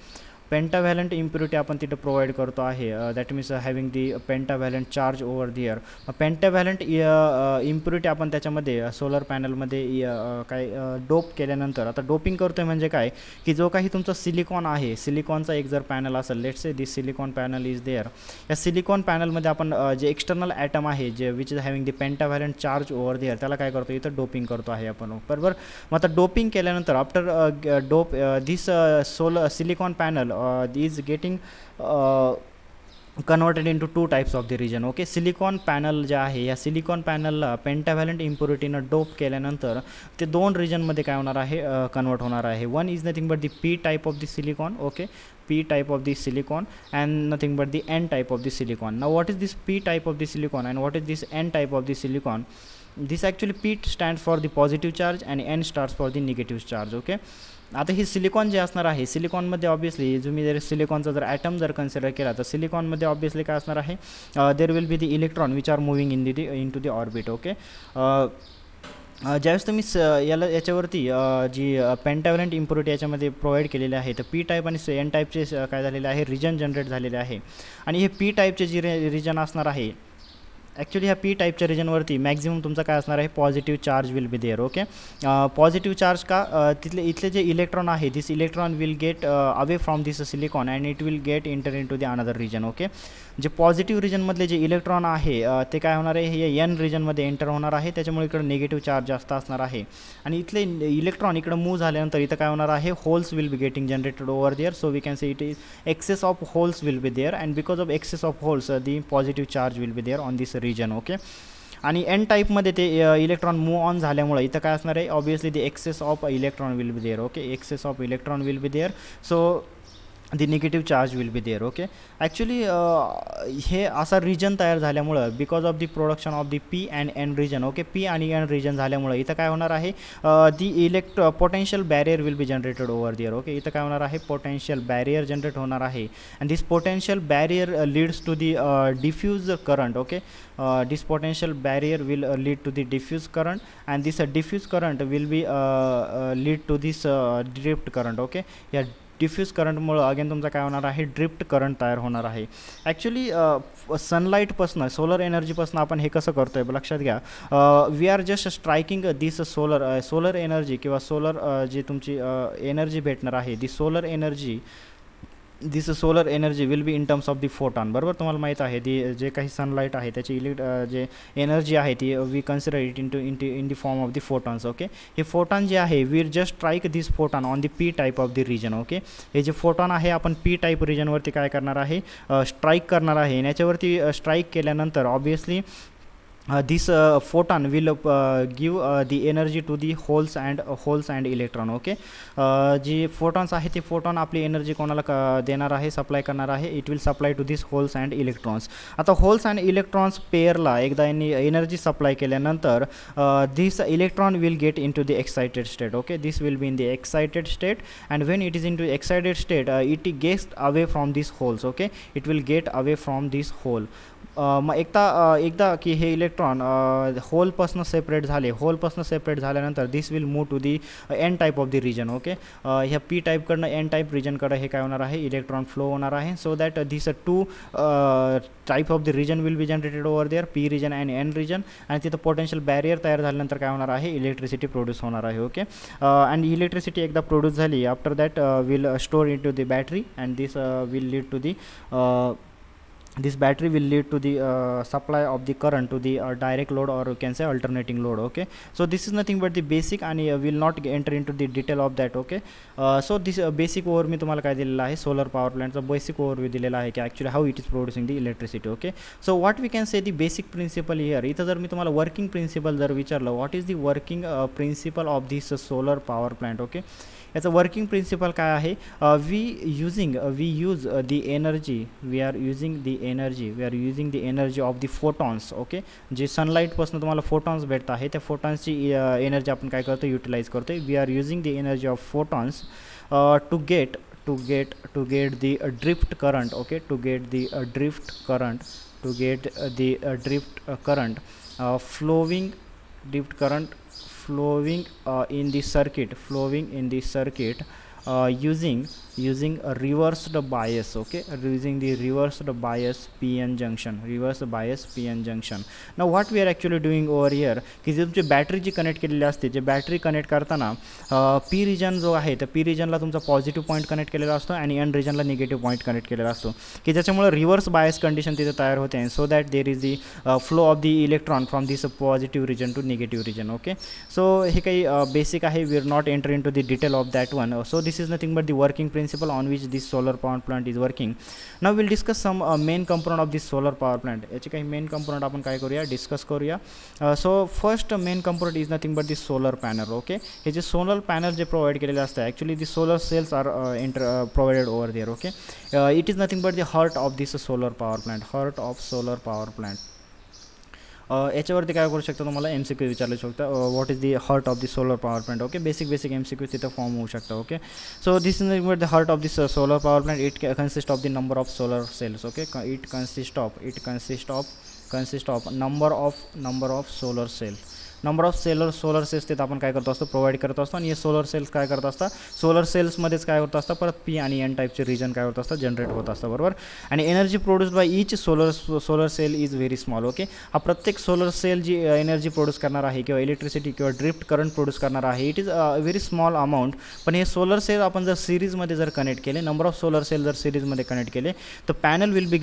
A: pentavalent impurity आपण तिथं provide करतो आहे, that means having the pentavalent charge over the air. Pentavalent impurity आपण त्याच्यामध्ये solar पॅनलमध्ये काय dope केल्यानंतर, आता doping करतो आहे म्हणजे काय, की जो काही तुमचा सिलिकॉन आहे, सिलिकॉनचा एक जर पॅनल असेल, let's say this silicon panel is there, या सिलिकॉन पॅनलमध्ये आपण जे एक्सटर्नल ॲटम आहे, जे which is having the pentavalent charge over the air, त्याला काय करतो, इथं डोपिंग करतो आहे आपण, बरोबर. मग आता डोपिंग केल्यानंतर after dope this silicon panel is getting converted into two types of the region. Okay, silicon panel जे आहे, या सिलिकॉन पॅनलला पेंटाव्हॅलंट इम्प्युरिटीनं डोप केल्यानंतर ते दोन रिजनमध्ये काय होणार आहे, कन्वर्ट होणार आहे. One is nothing but the P type of the silicon. Okay, P type of the silicon and nothing but the N type of the silicon. Now what is this P type of the silicon and what is this N type of the silicon? This actually P stands for the positive charge and N stands for the negative charge. Okay, आता ही silicon जे असणार आहे, सिलिकॉनमध्ये obviously तुम्ही जर सिलिकॉनचा जर atom जर consider केला, तर सिलिकॉनमध्ये obviously काय असणार आहे, there will be the electron which are moving into the orbit. Okay, ज्यावेळेस तुम्ही याच्यावरती जी पेंटाव्हॅलंट इम्प्युरिटी याच्यामध्ये प्रोव्हाइड केलेले आहे, तर पी टाईप आणि एन टाईपचे काय झालेले आहे, रिजन जनरेट झालेले आहे. आणि हे पी टाईपचे जे रिजन असणार आहे, ॲक्च्युली ह्या पी टाईपच्या रिजनवरती मॅक्झिमम तुमचा काय असणार आहे, positive charge will be there. Okay, positive charge का, इथले जे इलेक्ट्रॉन आहे, this electron will get away from this silicon and it will get enter into the another region. Okay, जे पॉझिटिव्ह रिजनमधले जे इलेक्ट्रॉन आहे ते काय होणार आहे, हे एन रिजनमध्ये एंटर होणार आहे, त्याच्यामुळे इकडं निगेटिव्ह चार्ज जास्त असणार आहे. आणि इथले इलेक्ट्रॉन इकडं मूव्ह झाल्यानंतर इथं काय होणार आहे, holes will be getting generated over there. So we can say it is excess of holes will be there and because of excess of holes the positive charge will be there on this region. Okay, आणि N टाईपमध्ये ते electron move on झाल्यामुळे इथं काय असणार आहे, obviously the excess of electron will be there. Okay, excess of electron will be there, so the negative charge will be there. Okay, actually हे असा रिजन तयार झाल्यामुळं, because of the production of the P and N region. Okay, P आणि N region झाल्यामुळं इथं काय होणार आहे, the potential barrier will be generated over there. Okay, इथं काय होणार आहे, पोटेन्शियल बॅरियर जनरेट होणार आहे and this potential barrier leads to the diffuse current. Okay, this potential barrier will lead to the diffuse current and this diffuse current will be lead to this drift current. Okay, या diffuse करंटमुळं again तुमचा काय होणार आहे, drift current तयार होणार आहे. Actually सनलाईटपासून, solar एनर्जीपासून आपण हे कसं करतो आहे लक्षात घ्या, we are just striking this solar energy किंवा सोलर जी तुमची एनर्जी भेटणार आहे, the solar energy, this solar energy will be in terms of the photon. बरोबर, तुम्हाला माहीत आहे दी जे काही सनलाईट आहे त्याची जे एनर्जी आहे ती we consider it in the form of the photons. Okay, हे फोटॉन जे आहे, we just strike this photon on the P type of the region. Okay, हे जे फोटॉन आहे आपण पी टाईप रिजनवरती काय करणार आहे, स्ट्राईक करणार आहे. याच्यावरती स्ट्राईक केल्यानंतर obviously this photon will give the energy to the holes and electron. Okay, जी फोटॉन्स आहे ते फोटॉन आपली एनर्जी कोणाला देणार आहे, सप्लाय करणार आहे, it will supply to this holes and electrons. आता होल्स अँड इलेक्ट्रॉन्स पेअरला एकदा यांनी एनर्जी सप्लाय केल्यानंतर this electron will get into the excited state. Okay, this will be in the excited state and when it is into excited state it gets away from this holes. Okay, it will get away from this hole. मग एकदा की हे electron होलपासून separate झाल्यानंतर this will move to the N type of the region. Okay, ह्या P टाईपकडनं N type रिजनकडे हे काय होणार आहे, इलेक्ट्रॉन फ्लो होणार आहे. So that this two type of the region will be generated over there, P region and N region. आणि तिथं पोटेन्शियल बॅरियर तयार झाल्यानंतर काय होणार आहे, इलेक्ट्रिसिटी प्रोड्यूस होणार आहे. ओके, अँड इलेक्ट्रिसिटी एकदा प्रोड्यूस झाली, after that will store in to the battery and this will lead to the this battery will lead to the supply of the current to the direct load, or you can say alternating load. Okay, so this is nothing but the basic, and will not enter into the detail of that. Okay, so this basic over मी तुम्हाला काय दिलेला आहे, solar power प्लांटचा basic overview दिलेला आहे की actually how it is producing the electricity. Okay, so what we can say the basic principle here. इथं जर मी तुम्हाला वर्किंग प्रिन्सिपल जर विचारलं, what is the working principle of this solar power plant. Okay, याचं working principle काय आहे, we use the energy, we are using the energy of the photons. Okay, जे सनलाईटपासून तुम्हाला फोटॉन्स भेटत आहे, त्या फोटॉन्सची एनर्जी आपण काय करतो, युटिलाइज करतो. We are using the energy of photons to get the drift current. Okay, to get the drift current flowing drift current flowing in the circuit using a reversed bias. Okay, using the reversed bias PN junction. Now what we are actually doing over here की जे तुमची battery जी connect केलेली असते, जे battery connect करताना P region जो आहे, तर P रिजनला तुमचा positive point connect केलेला असतो आणि एन रिजनला निगेटिव्ह पॉईंट कनेक्ट केलेला असतो, की ज्याच्यामुळे रिव्हर्स बायस कंडिशन तिथे तयार होते, and so that there is the flow of the electron from this positive region to negative region. Okay, so हे काही बेसिक आहे, we are not enter in to the detail of that one. So this is nothing but the working principle on which this solar power plant is working. Now we'll discuss some main component of this solar power plant. याचे काही main component आपण काय करूया, discuss करूया. So first main component is nothing but this solar panel. Okay, हे जे solar panel जे provide केलेले असतात, actually the solar cells are provided over there. Okay, it is nothing but the heart of this solar power plant. याच्यावरती काय करू शकता, तुम्हाला MCQ विचारू शकता, what is the heart of the solar power plant. Okay, basic MCQ तिथं form होऊ शकता. Okay, so this is nothing but the heart of this solar power plant. It consist of the number of solar cells. Okay, it consist of number of solar cell. Number of solar cells तिथं आपण काय करतो असतो, provide करत असतो, आणि हे solar sales काय करत असतात, सोलर सेल्समध्येच काय होत असतं, परत पी आणि एन टाईपचे रिजन काय होत असतं, जनरेट होत असतं. बरोबर, आणि energy produced by each solar cell is very small. Okay, हा प्रत्येक सोलर सेल जी एनर्जी प्रोड्यूस करणार आहे किंवा इलेक्ट्रिसिटी किंवा ड्रिफ्ट करंट प्रोड्यूस करणार आहे, it is very small amount. पण हे सोलर सेल आपण जर सिरीजमध्ये जर कनेक्ट केले, नंबर ऑफ सोलर सेल जर सिरीजमध्ये कनेक्ट केले, तर panel will be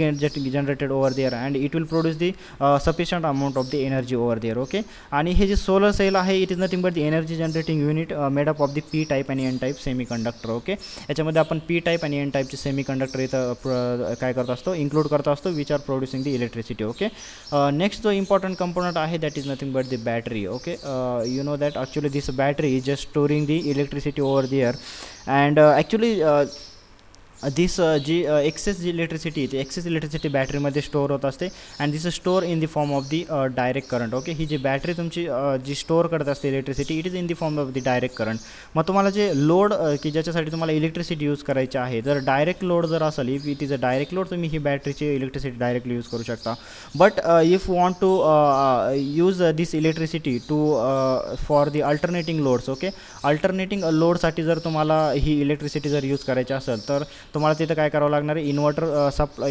A: generated over there, and it will produce the sufficient amount of the energy over there. Okay, आणि हे जे सोलर सेल आहे, it is nothing but the energy generating unit made up of the P type आणि N type semiconductor. Okay, याच्यामध्ये आपण P type आणि N टाईपचे semiconductor इथं काय करत असतो, इन्क्लूड करत असतो, which are producing the electricity. Okay, next जो इम्पॉर्टंट कंपोनंट आहे, that is nothing but the battery. Okay, you know that actually this battery is just storing the electricity over there, and actually this जी excess electricity बॅटरीमध्ये store होत असते, and this store in the form of the direct current. Okay, ही जी battery तुमची जी store करत असते electricity, it is in the form of the direct current. मग तुम्हाला जे लोड की ज्याच्यासाठी तुम्हाला इलेक्ट्रिसिटी यूज करायची आहे, जर डायरेक्ट लोड जर असेल, if it is a direct load, तुम्ही ही बॅटरीची इलेक्ट्रिसिटी डायरेक्टली यूज करू शकता. But if want to use this electricity to for the alternating loads. Okay, alternating लोडसाठी जर तुम्हाला ही इलेक्ट्रिसिटी जर यूज करायची असेल, तर तुम्हाला तिथं काय करावं लागणार आहे,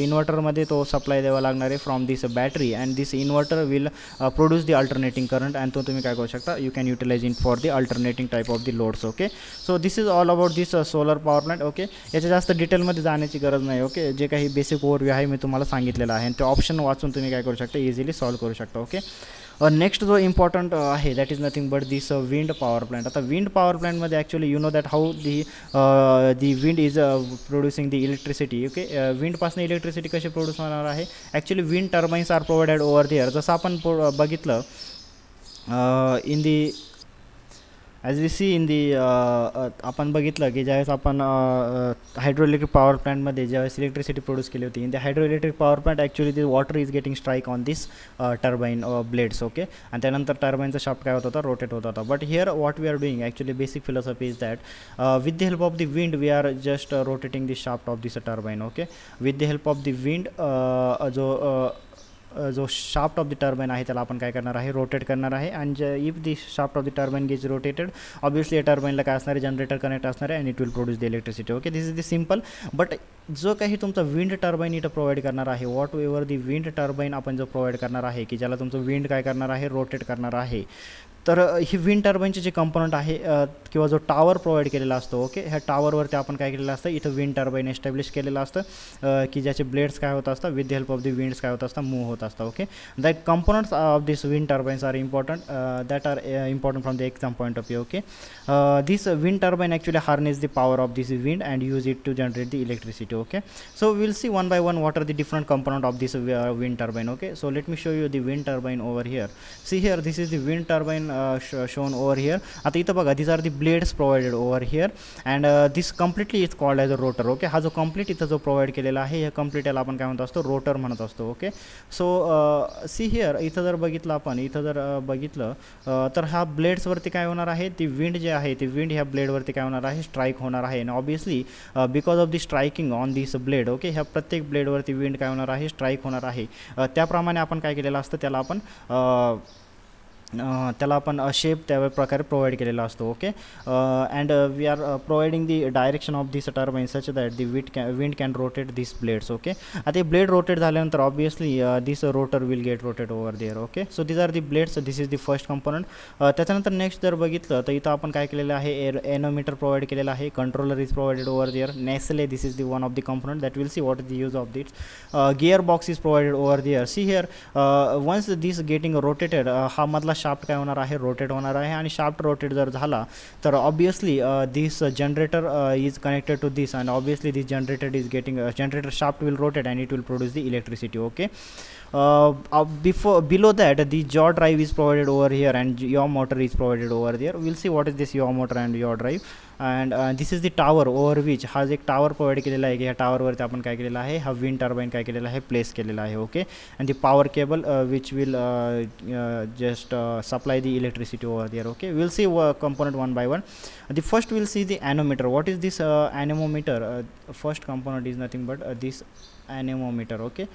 A: इन्व्हर्टरमध्ये तो सप्लाय द्यावा लागणार आहे from this battery, and this inverter will produce the alternating current, and तो तुम्ही काय करू शकता, you can utilise in for the alternating type of the loads. Okay, so this is all about this solar power plant. Okay, याच्या जास्त डिटेलमध्ये जाण्याची गरज नाही. ओके, जे काही बेसिक ओव्हरव्ह्यू आहे मी तुम्हाला सांगितलेलं आहे, आणि ते ऑप्शन वाचून तुम्ही काय करू शकता, इझिली सॉल्व्ह करू शकता. ओके, नेक्स्ट जो इम्पॉर्टंट आहे, that is nothing but this wind power plant. आता विंड पॉवर प्लांटमध्ये actually you know that how the wind is producing the electricity. Okay, विंडपासून इलेक्ट्रिसिटी कशी प्रोड्यूस होणार आहे, actually wind turbines are provided over there. जसं आपण बघितलं इन दी as we C in दी आपण बघितलं की ज्यावेळेस आपण हायड्रो इलेक्ट्रिक पॉवर प्लांटमध्ये ज्यावेळेस इलेक्ट्रिसिटी प्रोड्यूस केली होती, in the hydro electric power plant actually the water is getting strike on this turbine blades. Okay, आणि त्यानंतर टर्बाईनचा शाफ्ट काय होत होता, रोटेट होत होता. But here what we are doing, actually basic philosophy is that with the help of the wind we are just rotating the shaft of this turbine. Okay, with the help of the wind जो shaft of the turbine आहे त्याला आपण काय करणार आहे, rotate करणार आहे, and if the shaft of the turbine gets rotated, obviously या टर्बाईनला काय असणार आहे, जनरेटर कनेक्ट असणार आहे, and it will produce the electricity. Okay, this is the simple. But जो काही तुमचा विंड टर्बाईन इथं प्रोव्हाइड करणार आहे, what ever the wind turbine आपण जो प्रोव्हाइड करणार आहे, की ज्याला तुमचं विंड काय करणार आहे, रोटेट करणार आहे, तर ही विंड टर्बाईनचे जे कंपोनंट आहे किंवा जो टावर प्रोव्हाइड केलेला असतो, ओके, ह्या टावरवरती आपण काय केलेलं असतं, इथं विंड टर्बाईन एस्टॅब्लिश केलेलं असतं की ज्याचे ब्लेड्स काय होत असतात, with the help of the winds काय होत असतात, मूव्ह होत असतात. Okay, the components of this wind turbines are important, that are important from the exam point of view. Okay, this wind turbine actually harness the power of this wind and use it to generate the electricity. Okay, so we'll see one by one what are the different component of this wind turbine. Okay, so let me show you the wind turbine over here. See here, this is the wind turbine shown over here. आता इथं बघा, these are the blades provided over here and this completely is called as a rotor. Okay, हा जो complete इथं जो provide केलेला आहे, हे complete याला आपण काय म्हणत असतो, रोटर म्हणत असतो. ओके, सो सी हिअर, इथं जर बघितलं आपण, इथं जर बघितलं तर हा ब्लेड्सवरती काय होणार आहे, ती विंड जे आहे, ती विंड ह्या ब्लेडवरती काय होणार आहे, स्ट्राईक होणार आहे. आणि obviously because of the striking on this blade, okay, ह्या प्रत्येक ब्लेडवरती विंड काय होणार आहे, स्ट्राईक होणार आहे. त्याप्रमाणे आपण काय केलेलं असतं, त्याला आपण शेप त्या प्रकारे प्रोव्हाइड केलेला असतो. Okay, and we are providing the direction of this turbine such that the wind can rotate this blades. Okay, आता हे ब्लेड रोटेट झाल्यानंतर obviously this rotor will get rotate over there. Okay, so these are the blades, this is the first component. त्याच्यानंतर next जर बघितलं तर इथं आपण काय केलेलं आहे, एनोमीटर प्रोव्हाइड केलेलं आहे, controller is provided over there. Nacelle, this is the one of the component that will see what is the use of it. Gear box is provided over there. See here, once this getting rotated, हा मधला shaft काय होणार आहे, rotate होणार आहे. आणि shaft rotate जर झाला तर obviously this generator is connected to this and obviously this generator is getting generator shaft will rotate and it will produce the electricity. Okay, below that the yaw drive is provided over here and yaw motor is provided over there. We'll see what is this yaw motor and yaw drive. And this is the tower over which हा एक tower provide केलेला आहे की ह्या टावरवरती आपण काय केलेलं आहे, हा विंड टर्बाईन काय केलेला आहे, प्लेस केलेला आहे. Okay, and the power cable which will just supply the electricity over there. Okay, will see component one by one. The first we'll see the anemometer. What is this anemometer? First component is nothing but this anemometer. Okay,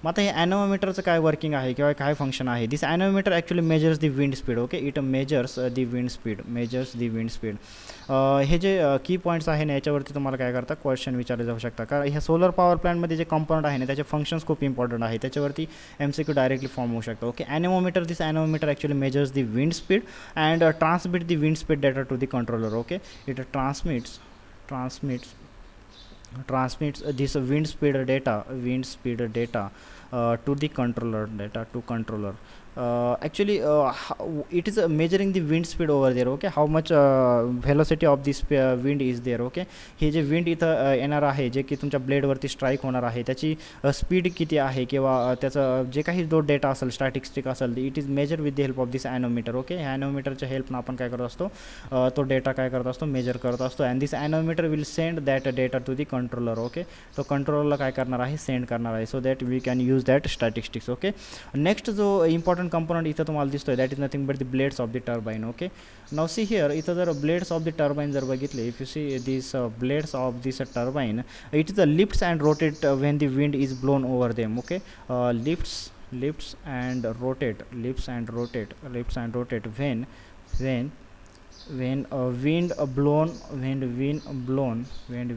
A: मग आता हे ॲनोमीटरचं काय working आहे किंवा काय function आहे. This anemometer actually measures the wind speed. Okay, it measures the wind speed, measures the wind speed. हे जे key points आहे ना, याच्यावरती तुम्हाला काय करता, क्वेश्चन विचारले जाऊ शकता. कारण ह्या सोलर पॉवर प्लॅनमध्ये जे कंपोनंट आहे ना, त्याचे फंक्शन्स खूप इम्पॉर्टंट आहे, त्याच्यावरती MCQ डायरेक्टली फॉर्म होऊ शकतो. Okay, anemometer, this anemometer actually measures the wind speed and transmit the wind speed data to the controller. Okay, it transmits this wind speed data to the controller. Actually it is measuring the wind speed over there. Okay, how much velocity of this wind is there. Okay, हे जे wind इथं येणार आहे, जे की तुमच्या ब्लेडवरती strike होणार आहे, त्याची स्पीड किती आहे किंवा त्याचं जे काही जो डेटा असेल, स्टॅटिस्टिक असेल, it is measure with the help of this anemometer. Okay, ह्या ॲनोमीटरच्या हेल्पनं आपण काय करत असतो, तो डेटा काय करत असतो, मेजर करत असतो. And this anemometer will send that data to the controller. Okay, तो कंट्रोलरला काय करणार आहे, सेंड करणार आहे, so that we can use that statistics. Okay, next जो इम्पॉर्टंट कंपोनंट इथं तुम्हाला दिसतोय, that is nothing but the blades of the turbine. Okay, now see here, इथं जर ब्लेड्स ऑफ द टर्बाईन जर बघितले, if you see this blades of this turbine, it is lifts and rotate when the wind is blown over them. Okay, lifts and rotate when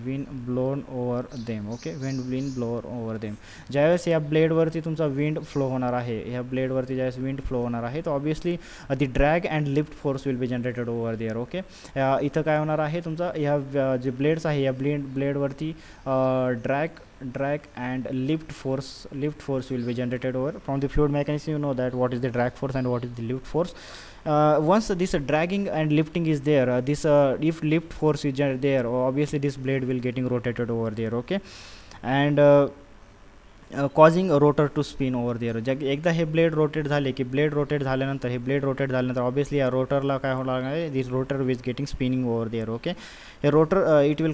A: wind blown over them. Okay, when wind blown over them, ज्यावेळेस या ब्लेडवरती तुमचा wind flow होणार आहे, ह्या ब्लेडवरती ज्यावेळेस wind flow होणार आहे, तर obviously the drag and lift force will be generated over there. Okay, इथं काय होणार आहे, तुमचा ह्या जे ब्लेड्स आहे, या ब्लेडवरती drag and lift force will be generated over from the fluid mechanism. You know that what is the drag force and what is the lift force. Once this dragging and lifting is there, this if lift force is there, obviously this blade will getting rotated over there. Okay, and causing a rotor to spin over there. एकदा हे blade rotate झाले की blade rotate झाल्यानंतर obviously या रोटरला काय होणार आहे, this rotor is getting spinning over there. Okay, हे rotor it will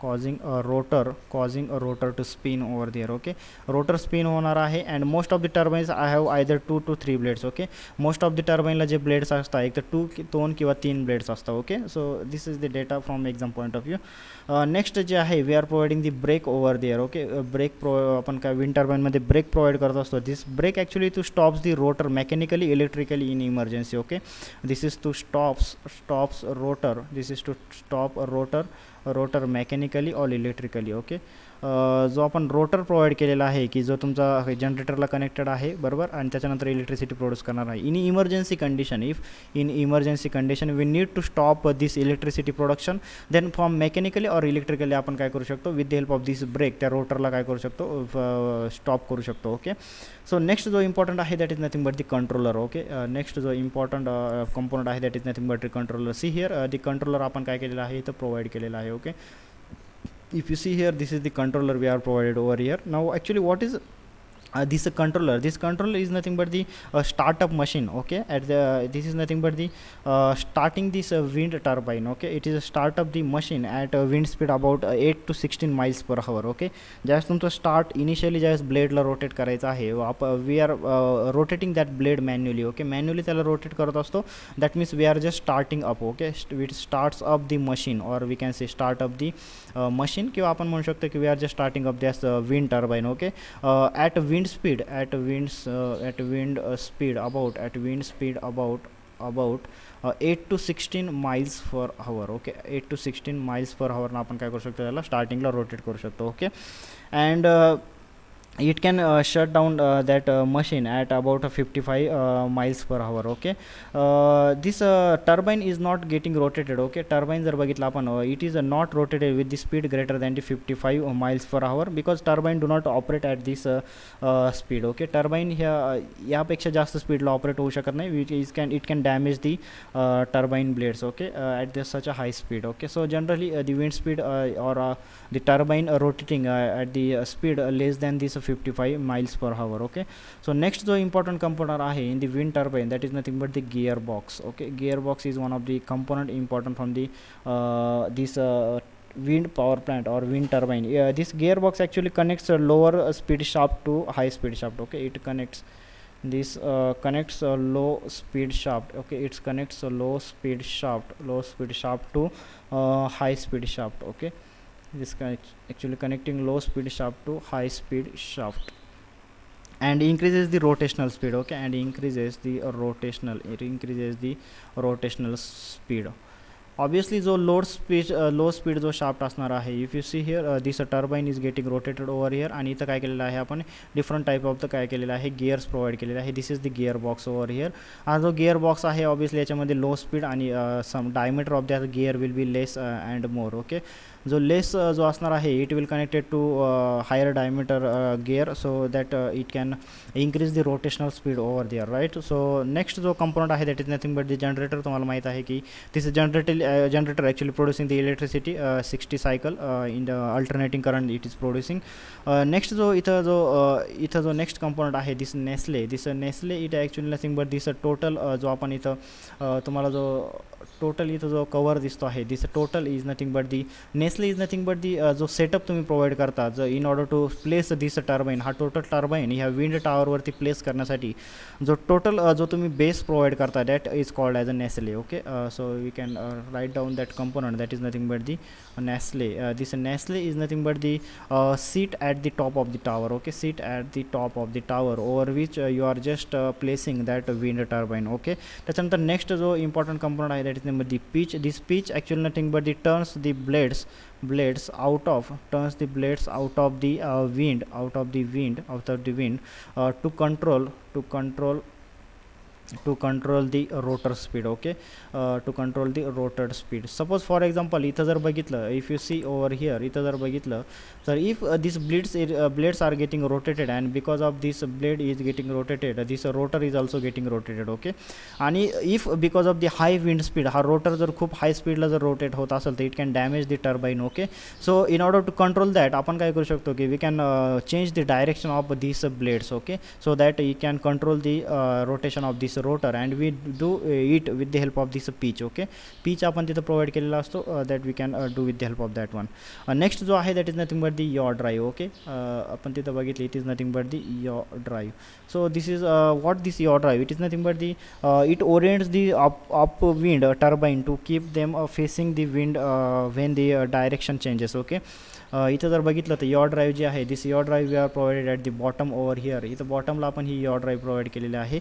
A: causing a rotor to spin over there. Okay, rotor spin होणार आहे. and most of the turbines I have either 2 to 3 blades. Okay, most of the turbine ला जे blades असतात, एक तर 2 किंवा 3 blades असतात. Okay, so this is the data from exam point of view. Next जे आहे, we are providing the brake over there. Okay, आपण काय विंड टर्बाईनमध्ये ब्रेक प्रोव्हाइड करत असतो. This brake actually to stops the rotor mechanically electrically in emergency. Okay, this is to stop rotor mechanically or electrically. Okay, जो आपण rotor provide केलेला आहे की जो तुमचा जनरेटरला कनेक्टेड आहे बरोबर, आणि त्याच्यानंतर इलेक्ट्रिसिटी प्रोड्यूस करणार आहे. In emergency condition, if in emergency condition we need to stop this electricity production, then from mechanically or electrically आपण काय करू शकतो, with the help of this brake त्या रोटरला काय करू शकतो, स्टॉप करू शकतो. ओके, सो नेक्स्ट जो इम्पॉर्टंट आहे that is nothing but the controller. Okay, next जो इम्पॉर्टंट कंपोनंट आहे that is nothing but the controller. See here the controller आपण काय केलेलं आहे इथं प्रोव्हाइड केलेलं आहे. Okay, if you see here, this is the controller we are provided over here. Now actually what is this controller is nothing but the startup machine. Okay, at the this is nothing but the starting this wind turbine. Okay, it is a start up the machine at wind speed about 8 to 16 miles per hour. Okay, ज्यावेळेस तुमचं start initially ज्यावेळेस ब्लेडला rotate करायचं आहे, we are rotating that blade manually. Okay, manually त्याला rotate करत असतो. That means we are just starting up. Okay, it starts up the machine, or we can say start up the machine, किंवा आपण म्हणू शकतो की we are just starting up this wind turbine. Okay, at wind speed about 8 to 16 miles per hour. Okay, 8 to 16 miles per hour ना आपण काय करू शकतो, त्याला स्टार्टिंगला रोटेट करू शकतो. Okay, and it can shut down that machine at about 55 miles per hour. Okay, this turbine is not getting rotated. Okay, turbine जर बघितलं आपण, it is not rotated with the speed greater than the 55 miles per hour, because turbine do not operate at this speed. Okay, turbine यापेक्षा जास्त स्पीडला operate होऊ शकत नाही. It can damage the turbine blades. Okay, at such a high speed. Okay, so generally the wind speed or the turbine rotating at the speed less than this 55 miles per hour. Okay, so next जो important component आहे in the wind turbine, that is nothing but the gearbox. Okay, gearbox is one of the component important from the this wind power plant or wind turbine. This gearbox actually connects a lower speed shaft to high speed shaft. Okay, it connects this connects a low speed shaft. Okay, it connects a low speed shaft to high speed shaft. Okay, this actually connecting low speed shaft to high speed shaft, and increases the rotational speed. Okay, and increases the rotational speed. Obviously जो low speed जो shaft असणार आहे, if you see here this turbine is getting rotated over here, आणि इथं काय केलेलं आहे आपण डिफरंट टाईप ऑफ काय केलेलं आहे, गिअर्स प्रोव्हाइड केलेलं आहे. This is the gear box over here. हा जो गिअर बॉक्स आहे ऑब्वियसली याच्यामध्ये लो स्पीड आणि some diameter of that gear will be less and more. Okay, जो लेस जो असणार आहे it will connected to higher diameter gear, so that it can increase the rotational speed over there, right? So next जो component आहे that is nothing but the generator. तुम्हाला माहित आहे की this is generator actually producing the electricity 60 cycle in the alternating current it is producing. Next जो इथं जो next component आहे this Nestle it actually nothing but this total जो आपण इथं तुम्हाला जो टोटल इथं जो कवर दिसतो आहे, this total is nothing but the nacelle is nothing but the जो सेटअप तुम्ही प्रोव्हाइड करता जो in order to place this turbine, हा टोटल टर्बाइन ह्या विंड टॉवरवरती प्लेस करण्यासाठी जो टोटल जो तुम्ही बेस प्रोव्हाइड करता that is called as a nacelle. Okay, so we can write down that component that is nothing but the Nestle. This Nestle is nothing but the seat at the top of the tower. Okay, seat at the top of the tower over which you are just placing that wind turbine. Okay, त्याच्यानंतर next जो important component आहे that is number the pitch. This pitch actually nothing but the turns the blades out of the wind to control the rotor speed. Okay, to control the rotor speed. Suppose for example इथं जर बघितलं, if you see over here इथं जर बघितलं तर if these blades are getting rotated and because of this blade is getting rotated this rotor is also getting rotated. Okay, आणि if because of the high wind speed हा rotor जर खूप high speed ला जर rotate होत असेल तर it can damage the turbine. Okay, so in order to control that आपण काय करू शकतो की we can change the direction of these blades. Okay, so that you can control the rotation of this rotor and we do it with the help of this pitch. Okay, pitch आपण तिथं provide केलेला असतो that we can do with the help of that one. Next जो आहे that is nothing but the yaw drive. Okay, आपण तिथं बघितलं it is nothing but the yaw drive. So this is what this yaw drive, it is nothing but the it orients the upwind turbine to keep them facing the wind when the direction changes. Okay, इथं जर बघितलं तर yaw drive जी आहे this yaw drive we are provided at the bottom over here. इथं बॉटमला आपण ही यॉ ड्राईव्ह प्रोव्हाइड केलेली आहे.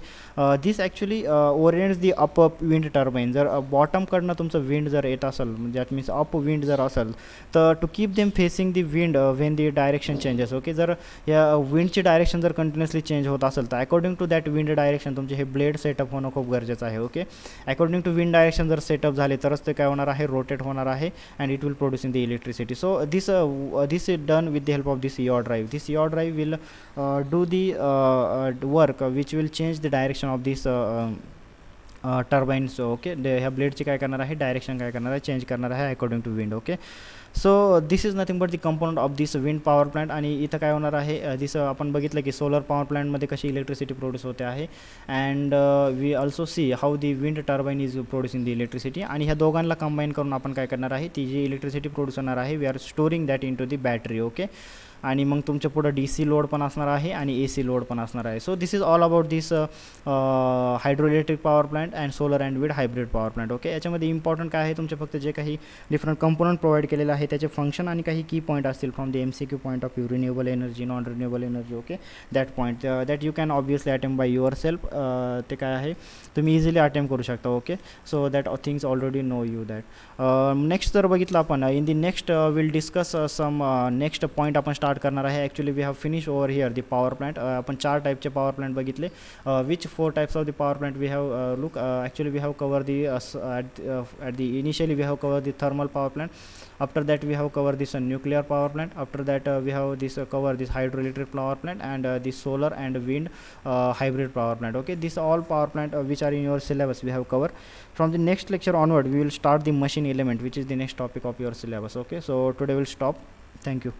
A: This actually orients the up wind turbine. जर बॉटमकडनं तुमचं विंड जर येत असेल म्हणजे दॅट मीन्स अप विंड जर असेल तर to keep them facing the wind when the direction changes. Okay, जर या विंडची डायरेक्शन जर कंटिन्युअसली चेंज होत असेल तर according to that wind direction तुमचे हे ब्लेड सेटअप होणं खूप गरजेचं आहे. Okay, according to wind direction जर सेटअप झाले तरच ते काय होणार आहे, रोटेट होणार आहे and it will producing the electricity. So this is done with the help of this yaw drive. This yaw drive will do the work which will change the direction of this turbines. Okay, ह्या ब्लेडची काय करणार आहे, direction काय करणार आहे, change करणार आहे according to wind. Okay, so this is nothing but the component of this wind power plant. आणि इथं काय होणार आहे, दिस आपण बघितलं की सोलर पॉवर प्लांटमध्ये कशी इलेक्ट्रिसिटी प्रोड्यूस होते आहे and we also see how the wind turbine is producing the electricity. आणि ह्या दोघांना कंबाईन करून आपण काय करणार आहे, ती जी इलेक्ट्रिसिटी प्रोड्यूस होणार आहे we are storing that in to the battery. Okay, आणि मग तुमच्या पुढं DC लोड पण असणार आहे आणि AC लोड पण असणार आहे. सो this is all about this hydro electric power plant and solar and wind hybrid power plant. Okay, याच्यामध्ये इम्पॉर्टंट काय आहे, तुमचे फक्त जे काही डिफरंट कंपोनंट प्रोव्हाइड केलेले आहे त्याचे फंक्शन आणि काही की पॉईंट असतील from the MCQ point of view, renewable energy, non renewable energy. Okay, that point that you can obviously attempt by yourself. ते काय आहे तुम्ही इझिली अटेम्प्ट करू शकता. Okay, so that things already know you that. Next जर बघितलं आपण in the next will discuss some next point आपण स्टार्ट करणार आहे. Actually we have finish over here the power plant. आपण 4 टाईपचे पॉवर प्लांट बघितले. Which 4 types of the power plant we have look. Actually we have cover the at the initially we have covered the thermal power plant. After that we have covered this nuclear power plant. After that we have this cover this hydroelectric power plant and the solar and wind hybrid power plant. Okay, these all power plant which are in your syllabus we have covered. From the next lecture onward we will start the machine element which is the next topic of your syllabus. Okay, so today we'll stop. Thank you.